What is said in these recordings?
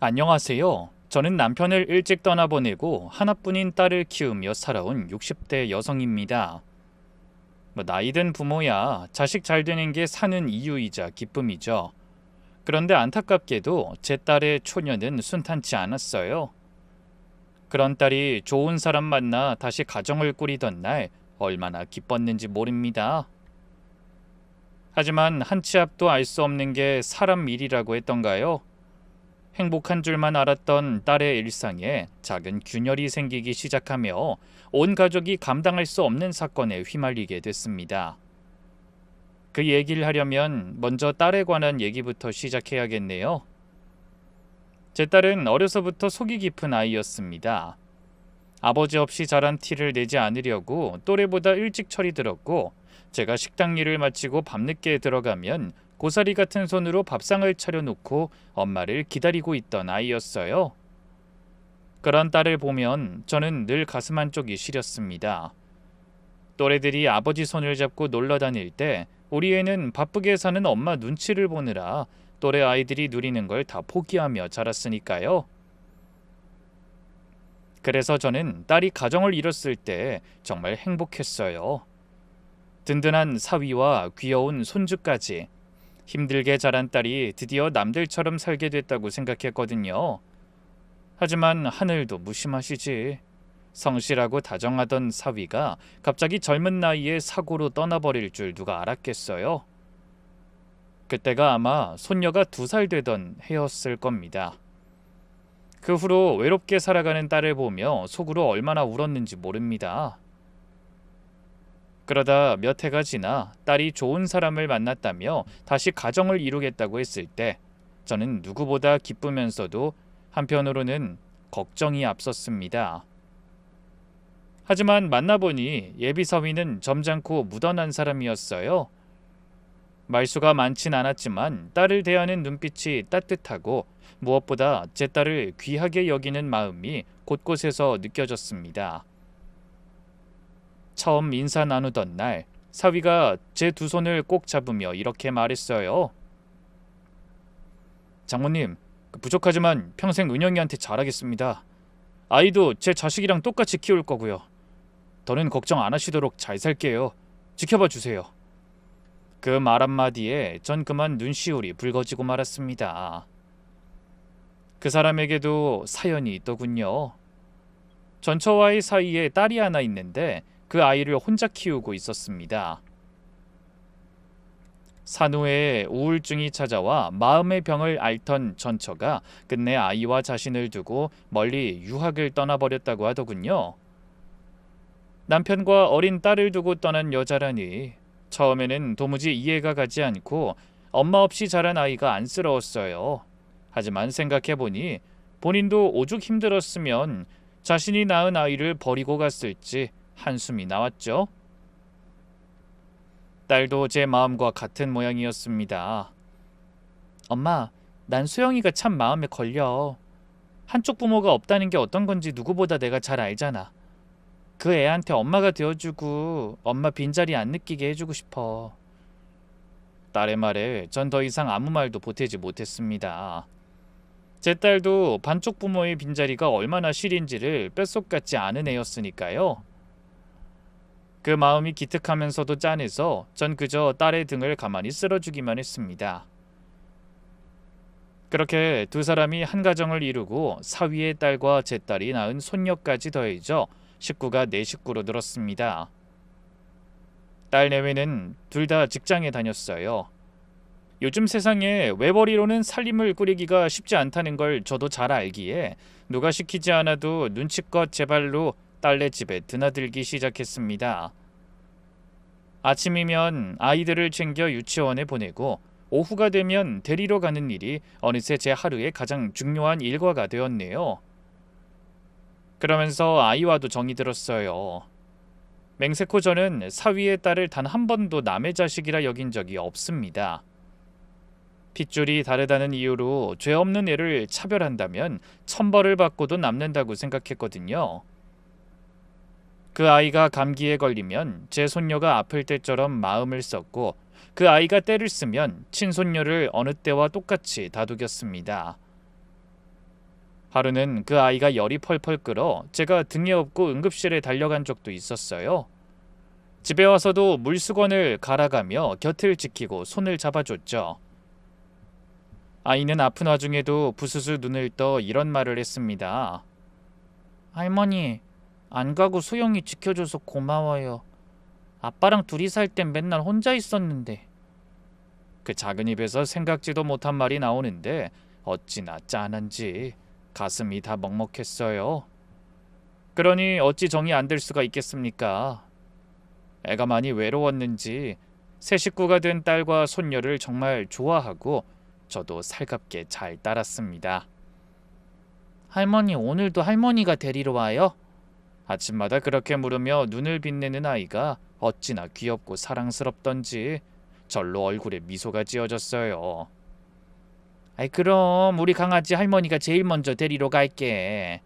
안녕하세요. 저는 남편을 일찍 떠나보내고 하나뿐인 딸을 키우며 살아온 60대 여성입니다. 나이든 부모야 자식 잘 되는 게 사는 이유이자 기쁨이죠. 그런데 안타깝게도 제 딸의 초년은 순탄치 않았어요. 그런 딸이 좋은 사람 만나 다시 가정을 꾸리던 날 얼마나 기뻤는지 모릅니다. 하지만 한 치 앞도 알 수 없는 게 사람 일이라고 했던가요? 행복한 줄만 알았던 딸의 일상에 작은 균열이 생기기 시작하며 온 가족이 감당할 수 없는 사건에 휘말리게 됐습니다. 그 얘기를 하려면 먼저 딸에 관한 얘기부터 시작해야겠네요. 제 딸은 어려서부터 속이 깊은 아이였습니다. 아버지 없이 자란 티를 내지 않으려고 또래보다 일찍 철이 들었고, 제가 식당 일을 마치고 밤늦게 들어가면 고사리 같은 손으로 밥상을 차려놓고 엄마를 기다리고 있던 아이였어요. 그런 딸을 보면 저는 늘 가슴 한쪽이 시렸습니다. 또래들이 아버지 손을 잡고 놀러 다닐 때 우리 애는 바쁘게 사는 엄마 눈치를 보느라 또래 아이들이 누리는 걸 다 포기하며 자랐으니까요. 그래서 저는 딸이 가정을 이뤘을 때 정말 행복했어요. 든든한 사위와 귀여운 손주까지. 힘들게 자란 딸이 드디어 남들처럼 살게 됐다고 생각했거든요. 하지만 하늘도 무심하시지. 성실하고 다정하던 사위가 갑자기 젊은 나이에 사고로 떠나버릴 줄 누가 알았겠어요. 그때가 아마 손녀가 2살 되던 해였을 겁니다. 그 후로 외롭게 살아가는 딸을 보며 속으로 얼마나 울었는지 모릅니다. 그러다 몇 해가 지나 딸이 좋은 사람을 만났다며 다시 가정을 이루겠다고 했을 때 저는 누구보다 기쁘면서도 한편으로는 걱정이 앞섰습니다. 하지만 만나보니 예비사위는 점잖고 무던한 사람이었어요. 말수가 많진 않았지만 딸을 대하는 눈빛이 따뜻하고 무엇보다 제 딸을 귀하게 여기는 마음이 곳곳에서 느껴졌습니다. 처음 인사 나누던 날 사위가 제 2손을 꼭 잡으며 이렇게 말했어요. 장모님, 부족하지만 평생 은영이한테 잘하겠습니다. 아이도 제 자식이랑 똑같이 키울 거고요. 더는 걱정 안 하시도록 잘 살게요. 지켜봐 주세요. 그 말 한마디에 전 그만 눈시울이 붉어지고 말았습니다. 그 사람에게도 사연이 있더군요. 전 저와의 사이에 딸이 하나 있는데 그 아이를 혼자 키우고 있었습니다. 산후에 우울증이 찾아와 마음의 병을 앓던 전처가 끝내 아이와 자신을 두고 멀리 유학을 떠나버렸다고 하더군요. 남편과 어린 딸을 두고 떠난 여자라니 처음에는 도무지 이해가 가지 않고 엄마 없이 자란 아이가 안쓰러웠어요. 하지만 생각해보니 본인도 오죽 힘들었으면 자신이 낳은 아이를 버리고 갔을지 한숨이 나왔죠. 딸도 제 마음과 같은 모양이었습니다. 엄마, 난 수영이가 참 마음에 걸려. 한쪽 부모가 없다는 게 어떤 건지 누구보다 내가 잘 알잖아. 그 애한테 엄마가 되어주고 엄마 빈자리 안 느끼게 해주고 싶어. 딸의 말에 전 더 이상 아무 말도 보태지 못했습니다. 제 딸도 반쪽 부모의 빈자리가 얼마나 시린지를 뼛속 같지 않은 애였으니까요. 그 마음이 기특하면서도 짠해서 전 그저 딸의 등을 가만히 쓸어주기만 했습니다. 그렇게 2사람이 한 가정을 이루고 사위의 딸과 제 딸이 낳은 손녀까지 더해져 식구가 4식구로 늘었습니다. 딸 내외는 둘 다 직장에 다녔어요. 요즘 세상에 외벌이로는 살림을 꾸리기가 쉽지 않다는 걸 저도 잘 알기에 누가 시키지 않아도 눈치껏 제 발로 딸네 집에 드나들기 시작했습니다. 아침이면 아이들을 챙겨 유치원에 보내고 오후가 되면 데리러 가는 일이 어느새 제 하루의 가장 중요한 일과가 되었네요. 그러면서 아이와도 정이 들었어요. 맹세코 저는 사위의 딸을 단 한 번도 남의 자식이라 여긴 적이 없습니다. 핏줄이 다르다는 이유로 죄 없는 애를 차별한다면 천벌을 받고도 남는다고 생각했거든요. 그 아이가 감기에 걸리면 제 손녀가 아플 때처럼 마음을 썼고 그 아이가 때를 쓰면 친손녀를 어느 때와 똑같이 다독였습니다. 하루는 그 아이가 열이 펄펄 끓어 제가 등에 업고 응급실에 달려간 적도 있었어요. 집에 와서도 물수건을 갈아가며 곁을 지키고 손을 잡아줬죠. 아이는 아픈 와중에도 부스스 눈을 떠 이런 말을 했습니다. 할머니, 안 가고 소영이 지켜줘서 고마워요. 아빠랑 둘이 살 땐 맨날 혼자 있었는데. 그 작은 입에서 생각지도 못한 말이 나오는데 어찌나 짠한지 가슴이 다 먹먹했어요. 그러니 어찌 정이 안 들 수가 있겠습니까? 애가 많이 외로웠는지 새 식구가 된 딸과 손녀를 정말 좋아하고 저도 살갑게 잘 따랐습니다. 할머니, 오늘도 할머니가 데리러 와요? 아침마다 그렇게 물으며 눈을 빛내는 아이가 어찌나 귀엽고 사랑스럽던지 절로 얼굴에 미소가 지어졌어요. 아이, 그럼 우리 강아지 할머니가 제일 먼저 데리러 갈게.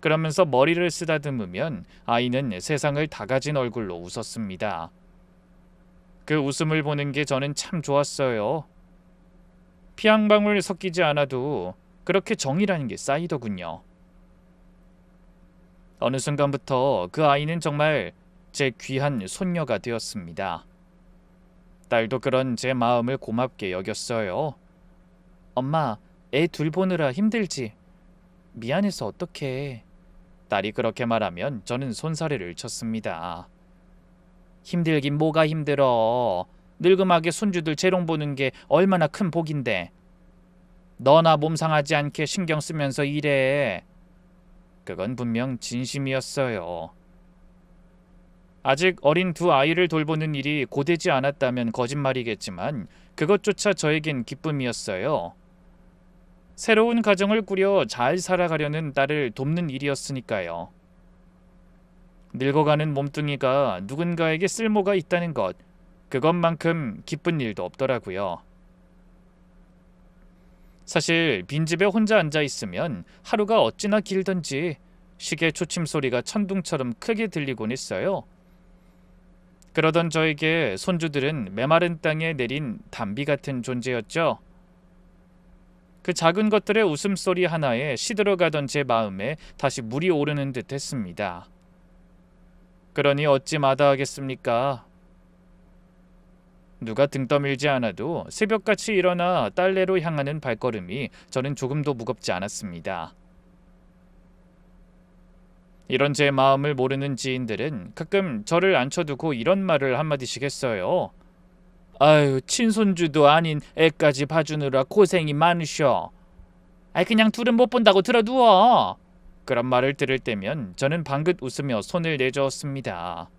그러면서 머리를 쓰다듬으면 아이는 세상을 다 가진 얼굴로 웃었습니다. 그 웃음을 보는 게 저는 참 좋았어요. 피 한 방울 섞이지 않아도 그렇게 정이라는 게 쌓이더군요. 어느 순간부터 그 아이는 정말 제 귀한 손녀가 되었습니다. 딸도 그런 제 마음을 고맙게 여겼어요. 엄마, 애 둘 보느라 힘들지? 미안해서 어떡해. 딸이 그렇게 말하면 저는 손사래를 쳤습니다. 힘들긴 뭐가 힘들어. 늙음하게 손주들 재롱 보는 게 얼마나 큰 복인데. 너나 몸 상하지 않게 신경 쓰면서 일해. 그건 분명 진심이었어요. 아직 어린 두 아이를 돌보는 일이 고되지 않았다면 거짓말이겠지만 그것조차 저에겐 기쁨이었어요. 새로운 가정을 꾸려 잘 살아가려는 딸을 돕는 일이었으니까요. 늙어가는 몸뚱이가 누군가에게 쓸모가 있다는 것, 그것만큼 기쁜 일도 없더라고요. 사실 빈집에 혼자 앉아 있으면 하루가 어찌나 길던지 시계 초침 소리가 천둥처럼 크게 들리곤 했어요. 그러던 저에게 손주들은 메마른 땅에 내린 단비 같은 존재였죠. 그 작은 것들의 웃음소리 하나에 시들어가던 제 마음에 다시 물이 오르는 듯 했습니다. 그러니 어찌 마다하겠습니까? 누가 등 떠밀지 않아도 새벽같이 일어나 딸내로 향하는 발걸음이 저는 조금도 무겁지 않았습니다. 이런 제 마음을 모르는 지인들은 가끔 저를 앉혀두고 이런 말을 한마디씩 했어요. 아유, 친손주도 아닌 애까지 봐주느라 고생이 많으셔. 아이, 그냥 둘은 못 본다고 들어두어. 그런 말을 들을 때면 저는 방긋 웃으며 손을 내저었습니다.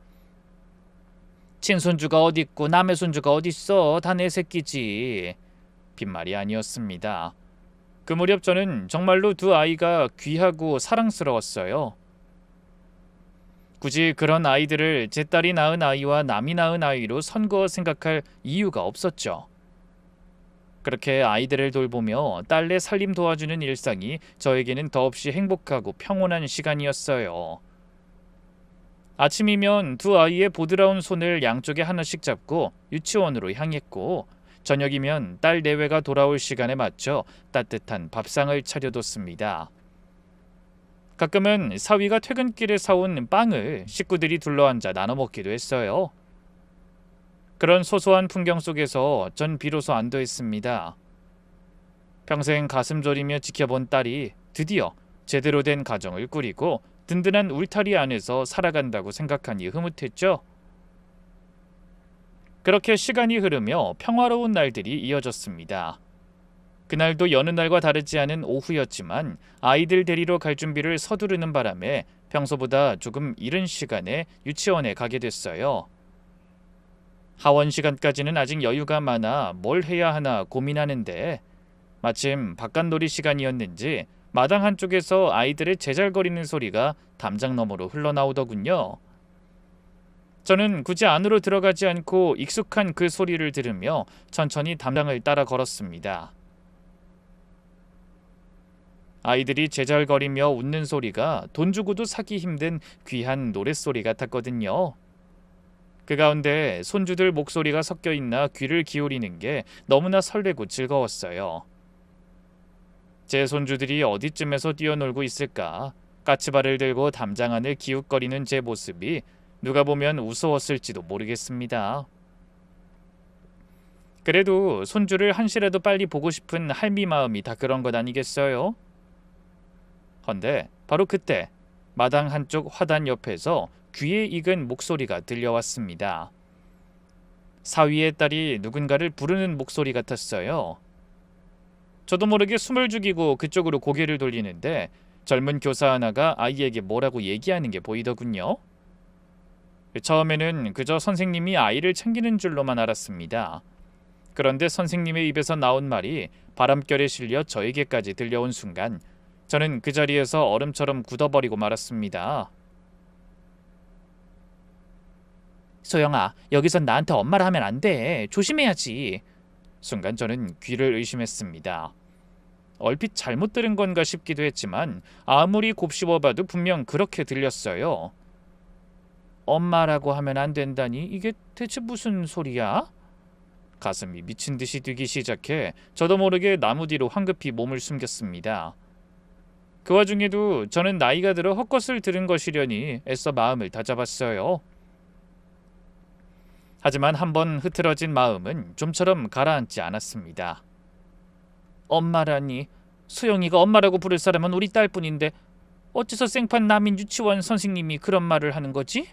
친손주가 어딨고 남의 손주가 어딨어. 다 내 새끼지. 빈말이 아니었습니다. 그 무렵 저는 정말로 두 아이가 귀하고 사랑스러웠어요. 굳이 그런 아이들을 제 딸이 낳은 아이와 남이 낳은 아이로 선거어 생각할 이유가 없었죠. 그렇게 아이들을 돌보며 딸내 살림 도와주는 일상이 저에게는 더없이 행복하고 평온한 시간이었어요. 아침이면 두 아이의 보드라운 손을 양쪽에 하나씩 잡고 유치원으로 향했고, 저녁이면 딸 내외가 돌아올 시간에 맞춰 따뜻한 밥상을 차려뒀습니다. 가끔은 사위가 퇴근길에 사온 빵을 식구들이 둘러앉아 나눠 먹기도 했어요. 그런 소소한 풍경 속에서 전 비로소 안도했습니다. 평생 가슴 졸이며 지켜본 딸이 드디어 제대로 된 가정을 꾸리고 든든한 울타리 안에서 살아간다고 생각하니 흐뭇했죠. 그렇게 시간이 흐르며 평화로운 날들이 이어졌습니다. 그날도 여느 날과 다르지 않은 오후였지만 아이들 데리러 갈 준비를 서두르는 바람에 평소보다 조금 이른 시간에 유치원에 가게 됐어요. 하원 시간까지는 아직 여유가 많아 뭘 해야 하나 고민하는데 마침 바깥놀이 시간이었는지 마당 한쪽에서 아이들의 제잘거리는 소리가 담장 너머로 흘러나오더군요. 저는 굳이 안으로 들어가지 않고 익숙한 그 소리를 들으며 천천히 담장을 따라 걸었습니다. 아이들이 제잘거리며 웃는 소리가 돈 주고도 사기 힘든 귀한 노랫소리 같았거든요. 그 가운데 손주들 목소리가 섞여 있나 귀를 기울이는 게 너무나 설레고 즐거웠어요. 제 손주들이 어디쯤에서 뛰어놀고 있을까? 까치발을 들고 담장 안을 기웃거리는 제 모습이 누가 보면 우스웠을지도 모르겠습니다. 그래도 손주를 한시라도 빨리 보고 싶은 할미 마음이 다 그런 것 아니겠어요? 헌데 바로 그때 마당 한쪽 화단 옆에서 귀에 익은 목소리가 들려왔습니다. 사위의 딸이 누군가를 부르는 목소리 같았어요. 저도 모르게 숨을 죽이고 그쪽으로 고개를 돌리는데 젊은 교사 하나가 아이에게 뭐라고 얘기하는 게 보이더군요. 처음에는 그저 선생님이 아이를 챙기는 줄로만 알았습니다. 그런데 선생님의 입에서 나온 말이 바람결에 실려 저에게까지 들려온 순간 저는 그 자리에서 얼음처럼 굳어버리고 말았습니다. 소영아, 여기선 나한테 엄마라 하면 안 돼. 조심해야지. 순간 저는 귀를 의심했습니다. 얼핏 잘못 들은 건가 싶기도 했지만 아무리 곱씹어봐도 분명 그렇게 들렸어요. 엄마라고 하면 안 된다니 이게 대체 무슨 소리야? 가슴이 미친 듯이 뛰기 시작해 저도 모르게 나무 뒤로 황급히 몸을 숨겼습니다. 그 와중에도 저는 나이가 들어 헛것을 들은 것이려니 애써 마음을 다잡았어요. 하지만 한번 흐트러진 마음은 좀처럼 가라앉지 않았습니다. 엄마라니, 소영이가 엄마라고 부를 사람은 우리 딸뿐인데 어째서 생판 남인 유치원 선생님이 그런 말을 하는 거지?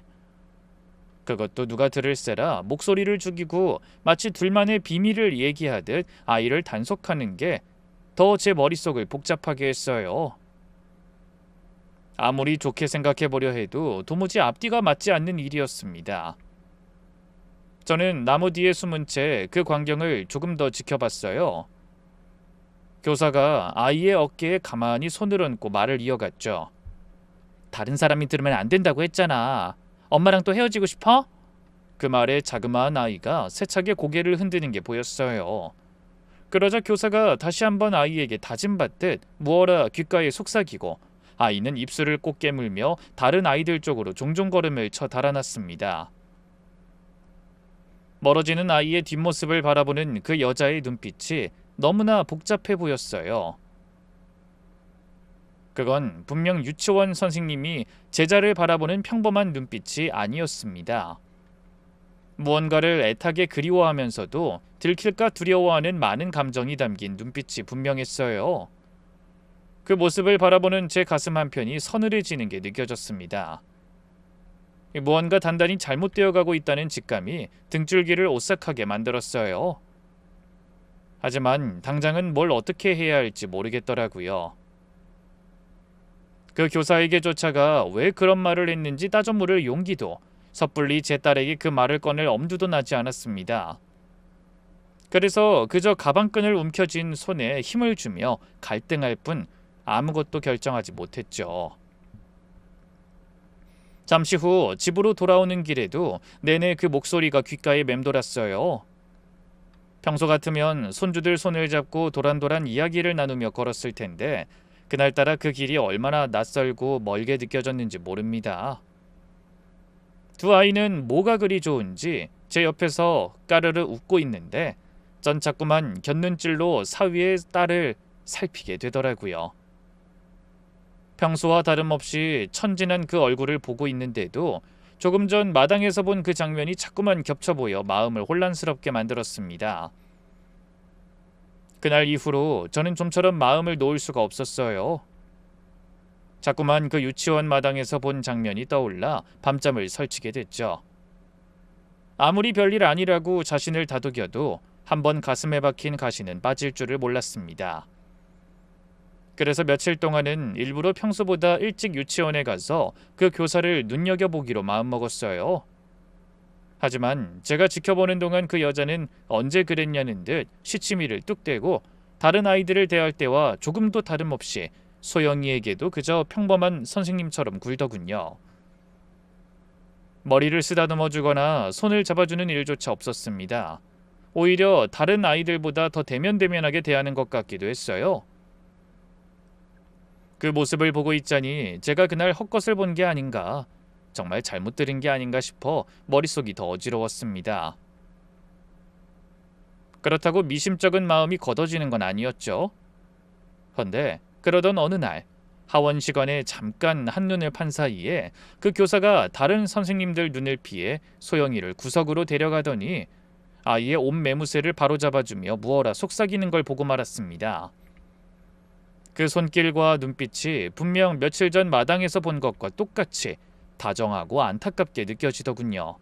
그것도 누가 들을세라 목소리를 죽이고 마치 둘만의 비밀을 얘기하듯 아이를 단속하는 게 더 제 머릿속을 복잡하게 했어요. 아무리 좋게 생각해보려 해도 도무지 앞뒤가 맞지 않는 일이었습니다. 저는 나무 뒤에 숨은 채 그 광경을 조금 더 지켜봤어요. 교사가 아이의 어깨에 가만히 손을 얹고 말을 이어갔죠. 다른 사람이 들으면 안 된다고 했잖아. 엄마랑 또 헤어지고 싶어? 그 말에 자그마한 아이가 세차게 고개를 흔드는 게 보였어요. 그러자 교사가 다시 한번 아이에게 다짐받듯 무어라 귓가에 속삭이고 아이는 입술을 꼭 깨물며 다른 아이들 쪽으로 종종 걸음을 쳐 달아났습니다. 멀어지는 아이의 뒷모습을 바라보는 그 여자의 눈빛이 너무나 복잡해 보였어요. 그건 분명 유치원 선생님이 제자를 바라보는 평범한 눈빛이 아니었습니다. 무언가를 애타게 그리워하면서도 들킬까 두려워하는 많은 감정이 담긴 눈빛이 분명했어요. 그 모습을 바라보는 제 가슴 한편이 서늘해지는 게 느껴졌습니다. 무언가 단단히 잘못되어 가고 있다는 직감이 등줄기를 오싹하게 만들었어요. 하지만 당장은 뭘 어떻게 해야 할지 모르겠더라고요. 그 교사에게조차가 왜 그런 말을 했는지 따져 물을 용기도 섣불리 제 딸에게 그 말을 꺼낼 엄두도 나지 않았습니다. 그래서 그저 가방끈을 움켜쥔 손에 힘을 주며 갈등할 뿐 아무것도 결정하지 못했죠. 잠시 후 집으로 돌아오는 길에도 내내 그 목소리가 귓가에 맴돌았어요. 평소 같으면 손주들 손을 잡고 도란도란 이야기를 나누며 걸었을 텐데 그날따라 그 길이 얼마나 낯설고 멀게 느껴졌는지 모릅니다. 두 아이는 뭐가 그리 좋은지 제 옆에서 까르르 웃고 있는데 전 자꾸만 곁눈질로 사위의 딸을 살피게 되더라고요. 평소와 다름없이 천진한 그 얼굴을 보고 있는데도 조금 전 마당에서 본 그 장면이 자꾸만 겹쳐 보여 마음을 혼란스럽게 만들었습니다. 그날 이후로 저는 좀처럼 마음을 놓을 수가 없었어요. 자꾸만 그 유치원 마당에서 본 장면이 떠올라 밤잠을 설치게 됐죠. 아무리 별일 아니라고 자신을 다독여도 한번 가슴에 박힌 가시는 빠질 줄을 몰랐습니다. 그래서 며칠 동안은 일부러 평소보다 일찍 유치원에 가서 그 교사를 눈여겨보기로 마음먹었어요. 하지만 제가 지켜보는 동안 그 여자는 언제 그랬냐는 듯 시치미를 뚝 떼고 다른 아이들을 대할 때와 조금도 다름없이 소영이에게도 그저 평범한 선생님처럼 굴더군요. 머리를 쓰다듬어 주거나 손을 잡아주는 일조차 없었습니다. 오히려 다른 아이들보다 더 대면대면하게 대하는 것 같기도 했어요. 그 모습을 보고 있자니 제가 그날 헛것을 본 게 아닌가, 정말 잘못 들은 게 아닌가 싶어 머릿속이 더 어지러웠습니다. 그렇다고 미심쩍은 마음이 걷어지는 건 아니었죠. 헌데 그러던 어느 날 하원 시간에 잠깐 한눈을 판 사이에 그 교사가 다른 선생님들 눈을 피해 소영이를 구석으로 데려가더니 아이의 옷 매무새를 바로잡아주며 무어라 속삭이는 걸 보고 말았습니다. 그 손길과 눈빛이 분명 며칠 전 마당에서 본 것과 똑같이 다정하고 안타깝게 느껴지더군요.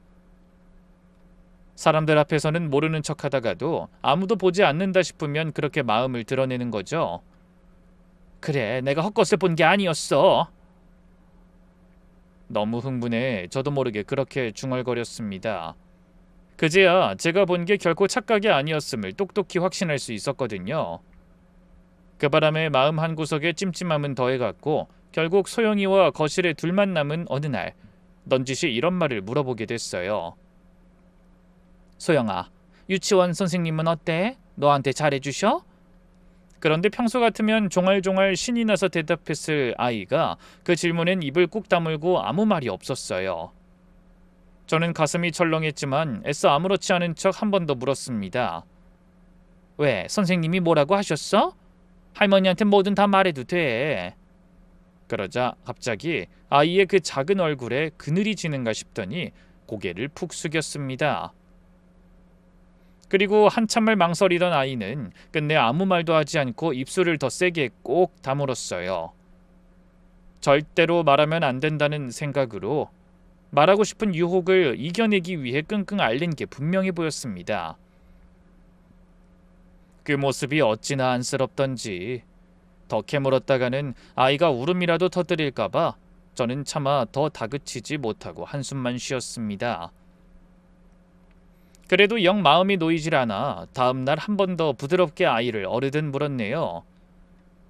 사람들 앞에서는 모르는 척하다가도 아무도 보지 않는다 싶으면 그렇게 마음을 드러내는 거죠. 그래, 내가 헛것을 본 게 아니었어. 너무 흥분해 저도 모르게 그렇게 중얼거렸습니다. 그제야 제가 본 게 결코 착각이 아니었음을 똑똑히 확신할 수 있었거든요. 그 바람에 마음 한구석에 찜찜함은 더해갔고 결국 소영이와 거실에 둘만 남은 어느 날 넌지시 이런 말을 물어보게 됐어요. 소영아, 유치원 선생님은 어때? 너한테 잘해주셔? 그런데 평소 같으면 종알종알 신이 나서 대답했을 아이가 그 질문엔 입을 꾹 다물고 아무 말이 없었어요. 저는 가슴이 철렁했지만 애써 아무렇지 않은 척 한 번 더 물었습니다. 왜, 선생님이 뭐라고 하셨어? 할머니한테 뭐든 다 말해도 돼. 그러자 갑자기 아이의 그 작은 얼굴에 그늘이 지는가 싶더니 고개를 푹 숙였습니다. 그리고 한참을 망설이던 아이는 끝내 아무 말도 하지 않고 입술을 더 세게 꼭 다물었어요. 절대로 말하면 안 된다는 생각으로 말하고 싶은 유혹을 이겨내기 위해 끙끙 앓는 게 분명해 보였습니다. 그 모습이 어찌나 안쓰럽던지 더 캐물었다가는 아이가 울음이라도 터뜨릴까봐 저는 차마 더 다그치지 못하고 한숨만 쉬었습니다. 그래도 영 마음이 놓이질 않아 다음날 한 번 더 부드럽게 아이를 어르듯 물었네요.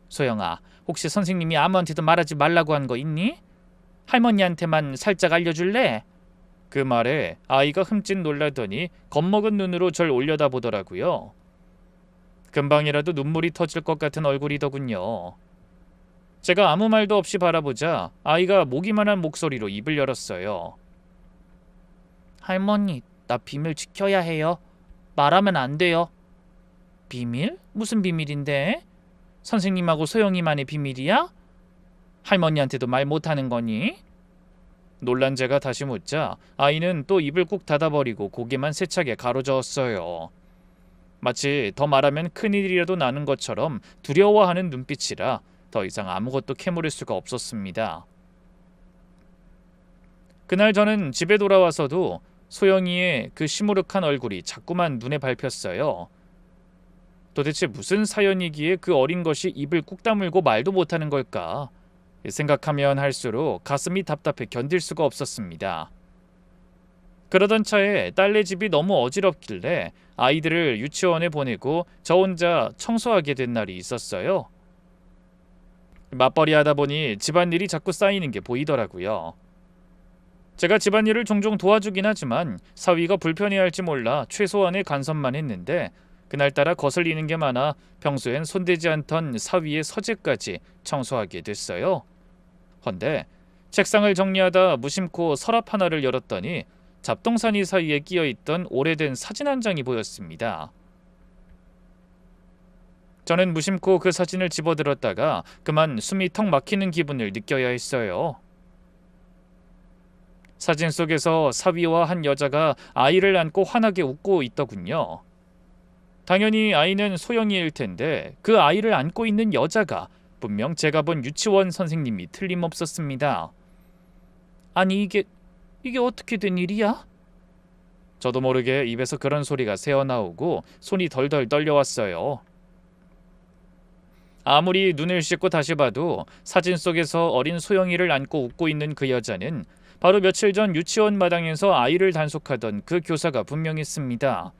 소영아, 혹시 선생님이 아무한테도 말하지 말라고 한 거 있니? 할머니한테만 살짝 알려줄래? 그 말에 아이가 흠칫 놀라더니 겁먹은 눈으로 절 올려다보더라고요. 금방이라도 눈물이 터질 것 같은 얼굴이더군요. 제가 아무 말도 없이 바라보자 아이가 모기만한 목소리로 입을 열었어요. 할머니, 나 비밀 지켜야 해요. 말하면 안 돼요. 비밀? 무슨 비밀인데? 선생님하고 소영이만의 비밀이야? 할머니한테도 말 못하는 거니? 놀란 제가 다시 묻자 아이는 또 입을 꾹 닫아버리고 고개만 세차게 가로저었어요. 마치 더 말하면 큰일이라도 나는 것처럼 두려워하는 눈빛이라 더 이상 아무것도 캐물을 수가 없었습니다. 그날 저는 집에 돌아와서도 소영이의 그 시무룩한 얼굴이 자꾸만 눈에 밟혔어요. 도대체 무슨 사연이기에 그 어린 것이 입을 꾹 다물고 말도 못하는 걸까? 생각하면 할수록 가슴이 답답해 견딜 수가 없었습니다. 그러던 차에 딸네 집이 너무 어지럽길래 아이들을 유치원에 보내고 저 혼자 청소하게 된 날이 있었어요. 맞벌이 하다 보니 집안일이 자꾸 쌓이는 게 보이더라고요. 제가 집안일을 종종 도와주긴 하지만 사위가 불편해할지 몰라 최소한의 간섭만 했는데 그날따라 거슬리는 게 많아 평소엔 손대지 않던 사위의 서재까지 청소하게 됐어요. 헌데 책상을 정리하다 무심코 서랍 하나를 열었더니 잡동사니 사이에 끼어있던 오래된 사진 한 장이 보였습니다. 저는 무심코 그 사진을 집어들었다가 그만 숨이 턱 막히는 기분을 느껴야 했어요. 사진 속에서 사위와 한 여자가 아이를 안고 환하게 웃고 있더군요. 당연히 아이는 소영이일 텐데 그 아이를 안고 있는 여자가 분명 제가 본 유치원 선생님이 틀림없었습니다. 아니 이게 어떻게 된 일이야? 저도 모르게 입에서 그런 소리가 새어나오고 손이 덜덜 떨려왔어요. 아무리 눈을 씻고 다시 봐도 사진 속에서 어린 소영이를 안고 웃고 있는 그 여자는 바로 며칠 전 유치원 마당에서 아이를 단속하던 그 교사가 분명했습니다.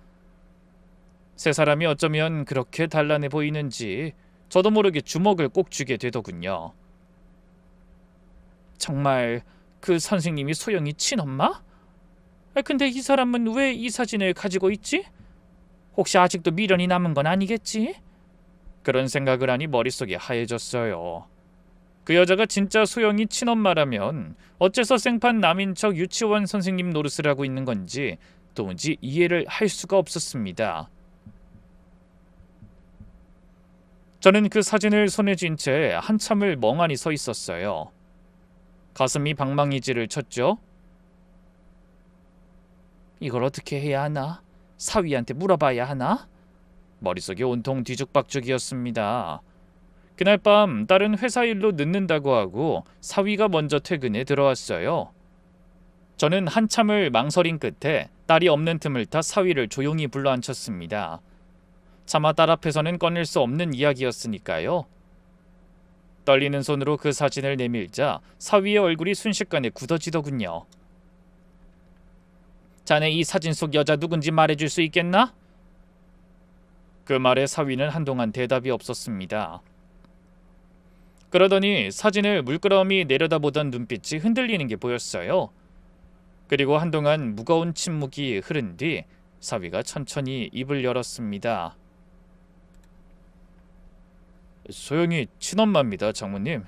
세 사람이 어쩌면 그렇게 단란해 보이는지 저도 모르게 주먹을 꼭 쥐게 되더군요. 정말 그 선생님이 소영이 친엄마? 근데 이 사람은 왜 이 사진을 가지고 있지? 혹시 아직도 미련이 남은 건 아니겠지? 그런 생각을 하니 머릿속이 하얘졌어요. 그 여자가 진짜 소영이 친엄마라면 어째서 생판 남인 척 유치원 선생님 노릇을 하고 있는 건지 도무지 이해를 할 수가 없었습니다. 저는 그 사진을 손에 쥔 채 한참을 멍하니 서 있었어요. 가슴이 방망이질을 쳤죠. 이걸 어떻게 해야 하나? 사위한테 물어봐야 하나? 머릿속이 온통 뒤죽박죽이었습니다. 그날 밤 딸은 회사 일로 늦는다고 하고 사위가 먼저 퇴근에 들어왔어요. 저는 한참을 망설인 끝에 딸이 없는 틈을 타 사위를 조용히 불러앉혔습니다. 차마 딸 앞에서는 꺼낼 수 없는 이야기였으니까요. 떨리는 손으로 그 사진을 내밀자 사위의 얼굴이 순식간에 굳어지더군요. 자네 이 사진 속 여자 누군지 말해줄 수 있겠나? 그 말에 사위는 한동안 대답이 없었습니다. 그러더니 사진을 물끄러미 내려다보던 눈빛이 흔들리는 게 보였어요. 그리고 한동안 무거운 침묵이 흐른 뒤 사위가 천천히 입을 열었습니다. 소영이 친엄마입니다, 장모님.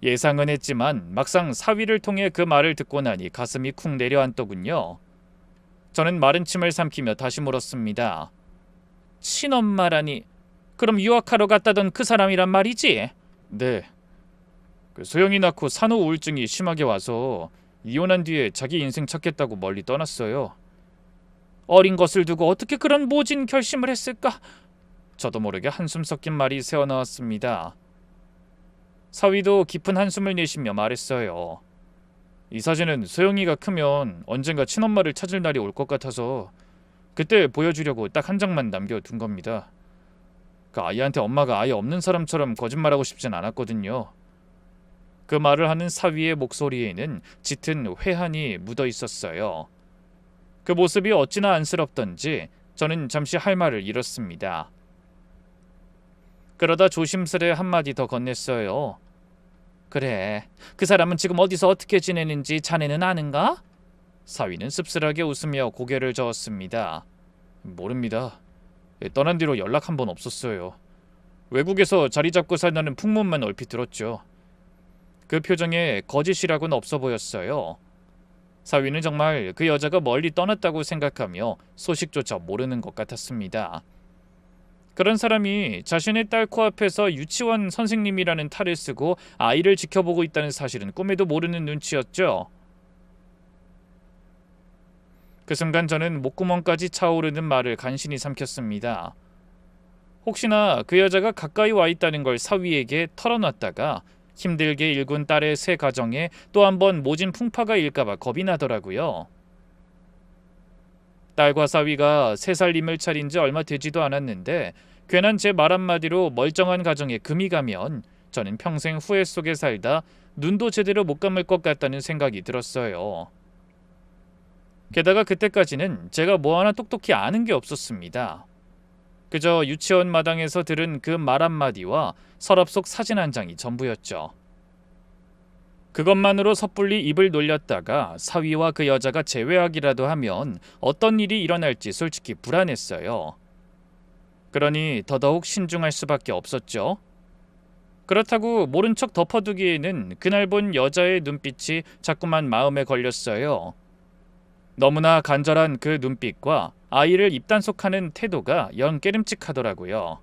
예상은 했지만 막상 사위를 통해 그 말을 듣고 나니 가슴이 쿵 내려앉더군요. 저는 마른 침을 삼키며 다시 물었습니다. 친엄마라니, 그럼 유학하러 갔다던 그 사람이란 말이지? 네. 그 소영이 낳고 산후 우울증이 심하게 와서 이혼한 뒤에 자기 인생 찾겠다고 멀리 떠났어요. 어린 것을 두고 어떻게 그런 모진 결심을 했을까? 저도 모르게 한숨 섞인 말이 새어나왔습니다. 사위도 깊은 한숨을 내쉬며 말했어요. 이 사진은 소영이가 크면 언젠가 친엄마를 찾을 날이 올 것 같아서 그때 보여주려고 딱 한 장만 남겨둔 겁니다. 그 아이한테 엄마가 아예 없는 사람처럼 거짓말하고 싶진 않았거든요. 그 말을 하는 사위의 목소리에는 짙은 회한이 묻어 있었어요. 그 모습이 어찌나 안쓰럽던지 저는 잠시 할 말을 잃었습니다. 그러다 조심스레 한마디 더 건넸어요. 그래, 그 사람은 지금 어디서 어떻게 지내는지 자네는 아는가? 사위는 씁쓸하게 웃으며 고개를 저었습니다. 모릅니다. 떠난 뒤로 연락 한 번 없었어요. 외국에서 자리 잡고 살다는 풍문만 얼핏 들었죠. 그 표정에 거짓이라고는 없어 보였어요. 사위는 정말 그 여자가 멀리 떠났다고 생각하며 소식조차 모르는 것 같았습니다. 그런 사람이 자신의 딸 코앞에서 유치원 선생님이라는 탈을 쓰고 아이를 지켜보고 있다는 사실은 꿈에도 모르는 눈치였죠. 그 순간 저는 목구멍까지 차오르는 말을 간신히 삼켰습니다. 혹시나 그 여자가 가까이 와 있다는 걸 사위에게 털어놨다가 힘들게 일군 딸의 새 가정에 또 한 번 모진 풍파가 일까봐 겁이 나더라고요. 딸과 사위가 새 살림을 차린 지 얼마 되지도 않았는데 괜한 제 말 한마디로 멀쩡한 가정에 금이 가면 저는 평생 후회 속에 살다 눈도 제대로 못 감을 것 같다는 생각이 들었어요. 게다가 그때까지는 제가 뭐 하나 똑똑히 아는 게 없었습니다. 그저 유치원 마당에서 들은 그 말 한마디와 서랍 속 사진 한 장이 전부였죠. 그것만으로 섣불리 입을 놀렸다가 사위와 그 여자가 재회하기라도 하면 어떤 일이 일어날지 솔직히 불안했어요. 그러니 더더욱 신중할 수밖에 없었죠. 그렇다고 모른 척 덮어두기에는 그날 본 여자의 눈빛이 자꾸만 마음에 걸렸어요. 너무나 간절한 그 눈빛과 아이를 입단속하는 태도가 영 깨름칙하더라고요.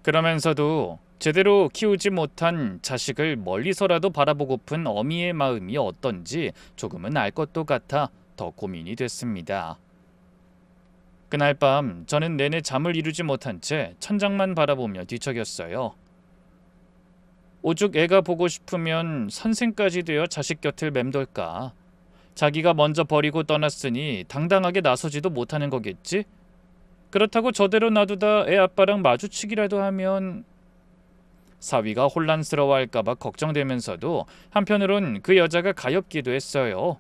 그러면서도 제대로 키우지 못한 자식을 멀리서라도 바라보고픈 어미의 마음이 어떤지 조금은 알 것도 같아 더 고민이 됐습니다. 그날 밤 저는 내내 잠을 이루지 못한 채 천장만 바라보며 뒤척였어요. 오죽 애가 보고 싶으면 선생까지 되어 자식 곁을 맴돌까. 자기가 먼저 버리고 떠났으니 당당하게 나서지도 못하는 거겠지? 그렇다고 저대로 놔두다 애 아빠랑 마주치기라도 하면... 사위가 혼란스러워할까봐 걱정되면서도 한편으론 그 여자가 가엾기도 했어요.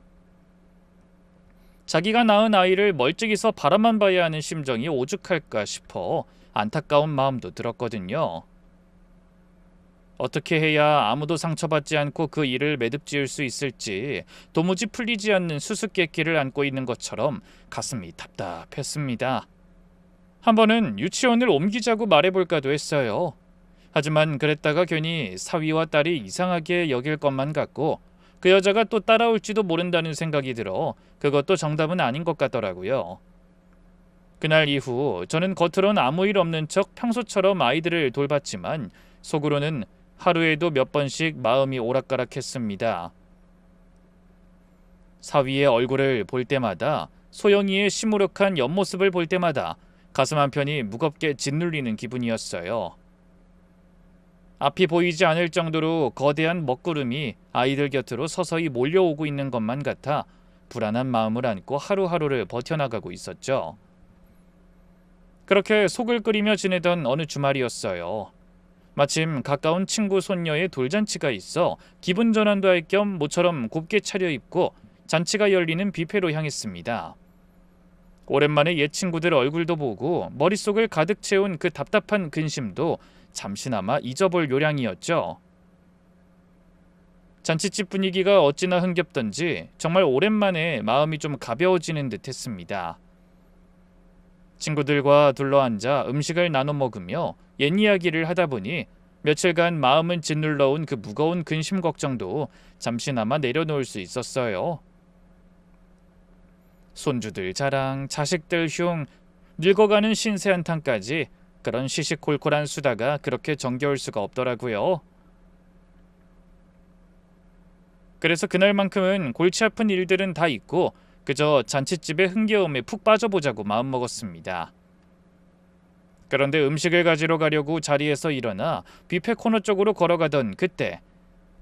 자기가 낳은 아이를 멀찍이서 바라만 봐야 하는 심정이 오죽할까 싶어 안타까운 마음도 들었거든요. 어떻게 해야 아무도 상처받지 않고 그 일을 매듭지을 수 있을지 도무지 풀리지 않는 수수께끼를 안고 있는 것처럼 가슴이 답답했습니다. 한 번은 유치원을 옮기자고 말해볼까도 했어요. 하지만 그랬다가 괜히 사위와 딸이 이상하게 여길 것만 같고 그 여자가 또 따라올지도 모른다는 생각이 들어 그것도 정답은 아닌 것 같더라고요. 그날 이후 저는 겉으론 아무 일 없는 척 평소처럼 아이들을 돌봤지만 속으로는 하루에도 몇 번씩 마음이 오락가락했습니다. 사위의 얼굴을 볼 때마다, 소영이의 시무룩한 옆모습을 볼 때마다 가슴 한편이 무겁게 짓눌리는 기분이었어요. 앞이 보이지 않을 정도로 거대한 먹구름이 아이들 곁으로 서서히 몰려오고 있는 것만 같아 불안한 마음을 안고 하루하루를 버텨나가고 있었죠. 그렇게 속을 끓이며 지내던 어느 주말이었어요. 마침 가까운 친구 손녀의 돌잔치가 있어 기분 전환도 할 겸 모처럼 곱게 차려입고 잔치가 열리는 뷔페로 향했습니다. 오랜만에 옛 친구들 얼굴도 보고 머릿속을 가득 채운 그 답답한 근심도 잠시나마 잊어볼 요량이었죠. 잔치집 분위기가 어찌나 흥겹던지 정말 오랜만에 마음이 좀 가벼워지는 듯 했습니다. 친구들과 둘러앉아 음식을 나눠 먹으며 옛 이야기를 하다 보니 며칠간 마음은 짓눌러온 그 무거운 근심 걱정도 잠시나마 내려놓을 수 있었어요. 손주들 자랑, 자식들 흉, 늙어가는 신세 한탄까지 그런 시시콜콜한 수다가 그렇게 정겨울 수가 없더라고요. 그래서 그날만큼은 골치 아픈 일들은 다 잊고 그저 잔칫집의 흥겨움에 푹 빠져보자고 마음먹었습니다. 그런데 음식을 가지러 가려고 자리에서 일어나 뷔페 코너 쪽으로 걸어가던 그때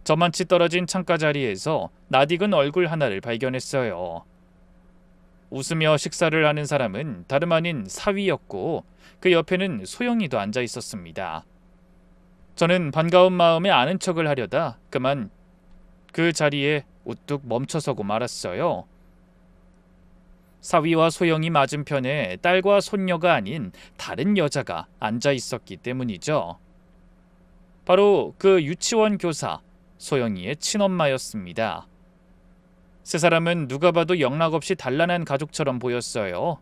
저만치 떨어진 창가 자리에서 낯익은 얼굴 하나를 발견했어요. 웃으며 식사를 하는 사람은 다름 아닌 사위였고 그 옆에는 소영이도 앉아 있었습니다. 저는 반가운 마음에 아는 척을 하려다 그만 그 자리에 우뚝 멈춰서고 말았어요. 사위와 소영이 맞은편에 딸과 손녀가 아닌 다른 여자가 앉아 있었기 때문이죠. 바로 그 유치원 교사 소영이의 친엄마였습니다. 세 사람은 누가 봐도 영락없이 단란한 가족처럼 보였어요.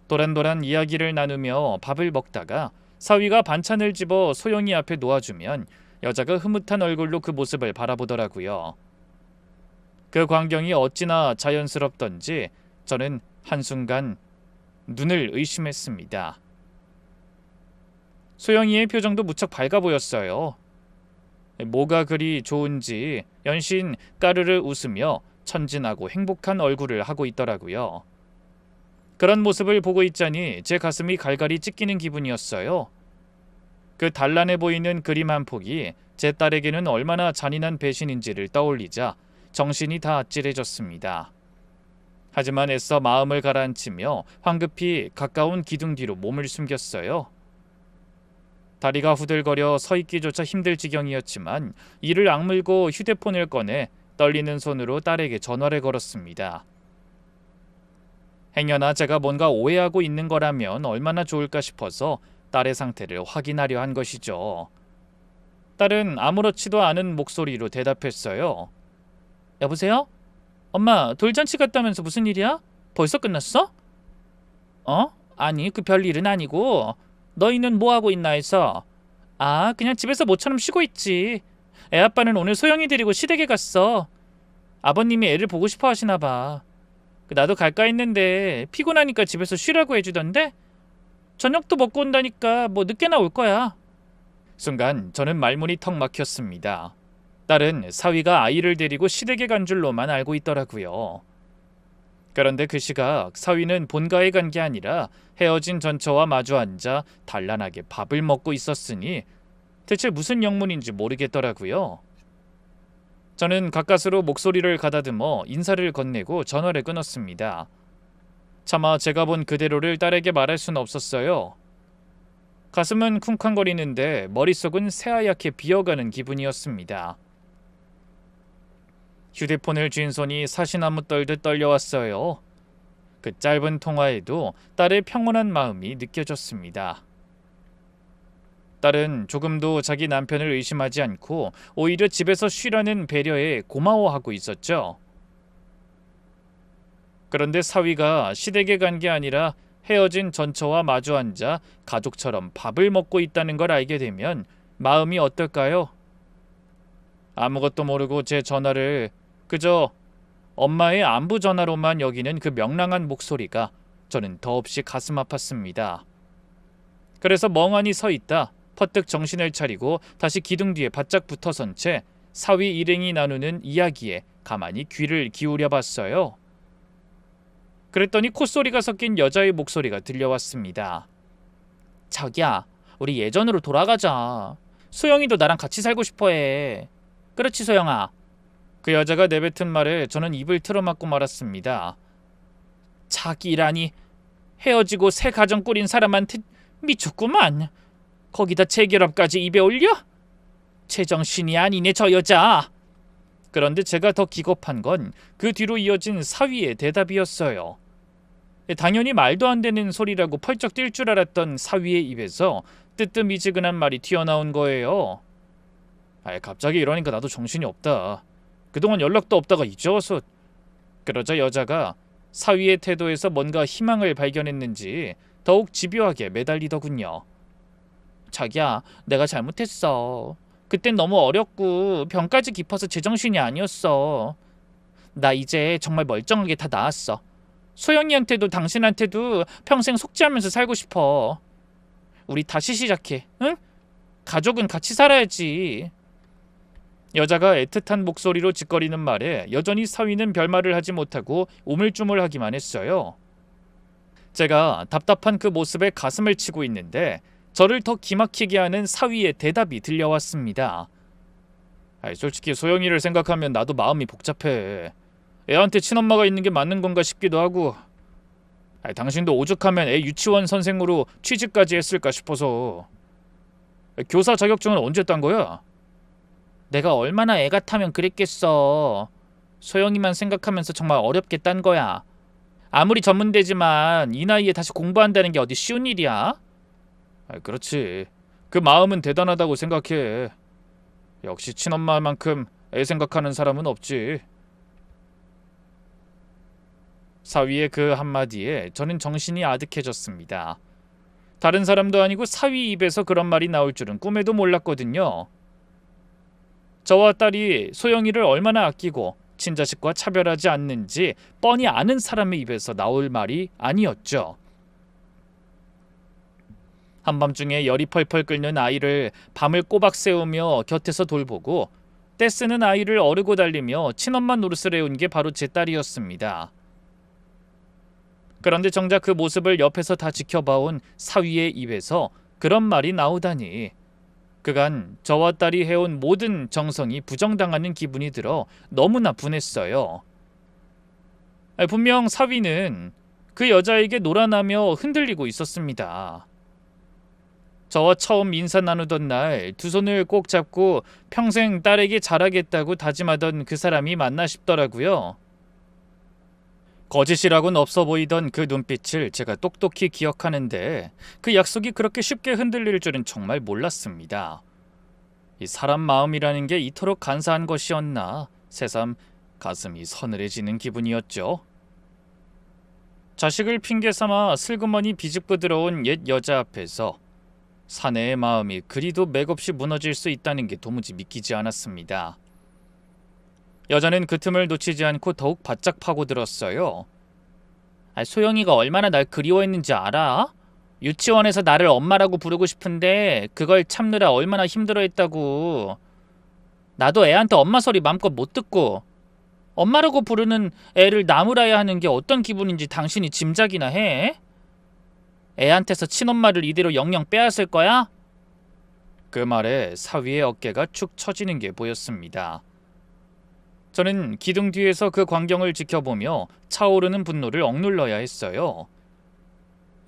도란도란 이야기를 나누며 밥을 먹다가 사위가 반찬을 집어 소영이 앞에 놓아주면 여자가 흐뭇한 얼굴로 그 모습을 바라보더라고요. 그 광경이 어찌나 자연스럽던지 저는 한순간 눈을 의심했습니다. 소영이의 표정도 무척 밝아 보였어요. 뭐가 그리 좋은지 연신 까르르 웃으며 천진하고 행복한 얼굴을 하고 있더라고요. 그런 모습을 보고 있자니 제 가슴이 갈갈이 찢기는 기분이었어요. 그 단란해 보이는 그림 한 폭이 제 딸에게는 얼마나 잔인한 배신인지를 떠올리자 정신이 다 아찔해졌습니다. 하지만 애써 마음을 가라앉히며 황급히 가까운 기둥 뒤로 몸을 숨겼어요. 다리가 후들거려 서 있기조차 힘들 지경이었지만 이를 악물고 휴대폰을 꺼내 떨리는 손으로 딸에게 전화를 걸었습니다. 행여나 제가 뭔가 오해하고 있는 거라면 얼마나 좋을까 싶어서 딸의 상태를 확인하려 한 것이죠. 딸은 아무렇지도 않은 목소리로 대답했어요. 여보세요? 엄마, 돌잔치 갔다면서 무슨 일이야? 벌써 끝났어? 아니, 그 별일은 아니고 너희는 뭐하고 있나 해서. 아, 그냥 집에서 모처럼 쉬고 있지. 애 아빠는 오늘 소영이 데리고 시댁에 갔어. 아버님이 애를 보고 싶어 하시나 봐. 나도 갈까 했는데 피곤하니까 집에서 쉬라고 해주던데 저녁도 먹고 온다니까 뭐 늦게나 올 거야. 순간 저는 말문이 턱 막혔습니다. 딸은 사위가 아이를 데리고 시댁에 간 줄로만 알고 있더라고요. 그런데 그 시각 사위는 본가에 간 게 아니라 헤어진 전처와 마주 앉아 단란하게 밥을 먹고 있었으니 대체 무슨 영문인지 모르겠더라고요. 저는 가까스로 목소리를 가다듬어 인사를 건네고 전화를 끊었습니다. 차마 제가 본 그대로를 딸에게 말할 수는 없었어요. 가슴은 쿵쾅거리는데 머릿속은 새하얗게 비어가는 기분이었습니다. 휴대폰을 쥔 손이 사시나무 떨듯 떨려왔어요. 그 짧은 통화에도 딸의 평온한 마음이 느껴졌습니다. 딸은 조금도 자기 남편을 의심하지 않고 오히려 집에서 쉬라는 배려에 고마워하고 있었죠. 그런데 사위가 시댁에 간 게 아니라 헤어진 전처와 마주 앉아 가족처럼 밥을 먹고 있다는 걸 알게 되면 마음이 어떨까요? 아무것도 모르고 제 전화를 그저 엄마의 안부 전화로만 여기는 그 명랑한 목소리가 저는 더없이 가슴 아팠습니다. 그래서 멍하니 서 있다 퍼뜩 정신을 차리고 다시 기둥 뒤에 바짝 붙어선 채 사위 일행이 나누는 이야기에 가만히 귀를 기울여 봤어요. 그랬더니 콧소리가 섞인 여자의 목소리가 들려왔습니다. 자기야, 우리 예전으로 돌아가자. 소영이도 나랑 같이 살고 싶어해. 그렇지 소영아. 그 여자가 내뱉은 말에 저는 입을 틀어막고 말았습니다. 자기라니, 헤어지고 새 가정 꾸린 사람한테 미쳤구만. 거기다 재결합까지 입에 올려? 제정신이 아니네 저 여자. 그런데 제가 더 기겁한 건 그 뒤로 이어진 사위의 대답이었어요. 당연히 말도 안 되는 소리라고 펄쩍 뛸 줄 알았던 사위의 입에서 뜨뜻미지근한 말이 튀어나온 거예요. 갑자기 이러니까 나도 정신이 없다. 그동안 연락도 없다가 이제 와서. 그러자 여자가 사위의 태도에서 뭔가 희망을 발견했는지 더욱 집요하게 매달리더군요. 자기야, 내가 잘못했어. 그땐 너무 어렸고 병까지 깊어서 제정신이 아니었어. 나 이제 정말 멀쩡하게 다 나았어. 소영이한테도 당신한테도 평생 속죄하면서 살고 싶어. 우리 다시 시작해, 응? 가족은 같이 살아야지. 여자가 애틋한 목소리로 짓거리는 말에 여전히 사위는 별말을 하지 못하고 우물쭈물하기만 했어요. 제가 답답한 그 모습에 가슴을 치고 있는데 저를 더 기막히게 하는 사위의 대답이 들려왔습니다. 솔직히 소영이를 생각하면 나도 마음이 복잡해. 애한테 친엄마가 있는 게 맞는 건가 싶기도 하고. 당신도 오죽하면 애 유치원 선생으로 취직까지 했을까 싶어서. 교사 자격증은 언제 딴 거야? 내가 얼마나 애 같으면 그랬겠어. 소영이만 생각하면서 정말 어렵게 딴 거야. 아무리 전문대지만 이 나이에 다시 공부한다는 게 어디 쉬운 일이야? 그렇지. 그 마음은 대단하다고 생각해. 역시 친엄마만큼 애 생각하는 사람은 없지. 사위의 그 한마디에 저는 정신이 아득해졌습니다. 다른 사람도 아니고 사위 입에서 그런 말이 나올 줄은 꿈에도 몰랐거든요. 저와 딸이 소영이를 얼마나 아끼고 친자식과 차별하지 않는지 뻔히 아는 사람의 입에서 나올 말이 아니었죠. 한밤중에 열이 펄펄 끓는 아이를 밤을 꼬박 새우며 곁에서 돌보고 떼쓰는 아이를 어르고 달리며 친엄마 노릇을 해온 게 바로 제 딸이었습니다. 그런데 정작 그 모습을 옆에서 다 지켜봐온 사위의 입에서 그런 말이 나오다니, 그간 저와 딸이 해온 모든 정성이 부정당하는 기분이 들어 너무나 분했어요. 분명 사위는 그 여자에게 놀아나며 흔들리고 있었습니다. 저와 처음 인사 나누던 날 두 손을 꼭 잡고 평생 딸에게 잘하겠다고 다짐하던 그 사람이 맞나 싶더라고요. 거짓이라고는 없어 보이던 그 눈빛을 제가 똑똑히 기억하는데 그 약속이 그렇게 쉽게 흔들릴 줄은 정말 몰랐습니다. 이 사람 마음이라는 게 이토록 간사한 것이었나 새삼 가슴이 서늘해지는 기분이었죠. 자식을 핑계삼아 슬그머니 비집고 들어온 옛 여자 앞에서 사내의 마음이 그리도 맥없이 무너질 수 있다는 게 도무지 믿기지 않았습니다. 여자는 그 틈을 놓치지 않고 더욱 바짝 파고들었어요. 소영이가 얼마나 날 그리워했는지 알아? 유치원에서 나를 엄마라고 부르고 싶은데 그걸 참느라 얼마나 힘들어했다고. 나도 애한테 엄마 소리 맘껏 못 듣고 엄마라고 부르는 애를 나무라야 하는 게 어떤 기분인지 당신이 짐작이나 해? 애한테서 친엄마를 이대로 영영 빼앗을 거야? 그 말에 사위의 어깨가 축 처지는 게 보였습니다. 저는 기둥 뒤에서 그 광경을 지켜보며 차오르는 분노를 억눌러야 했어요.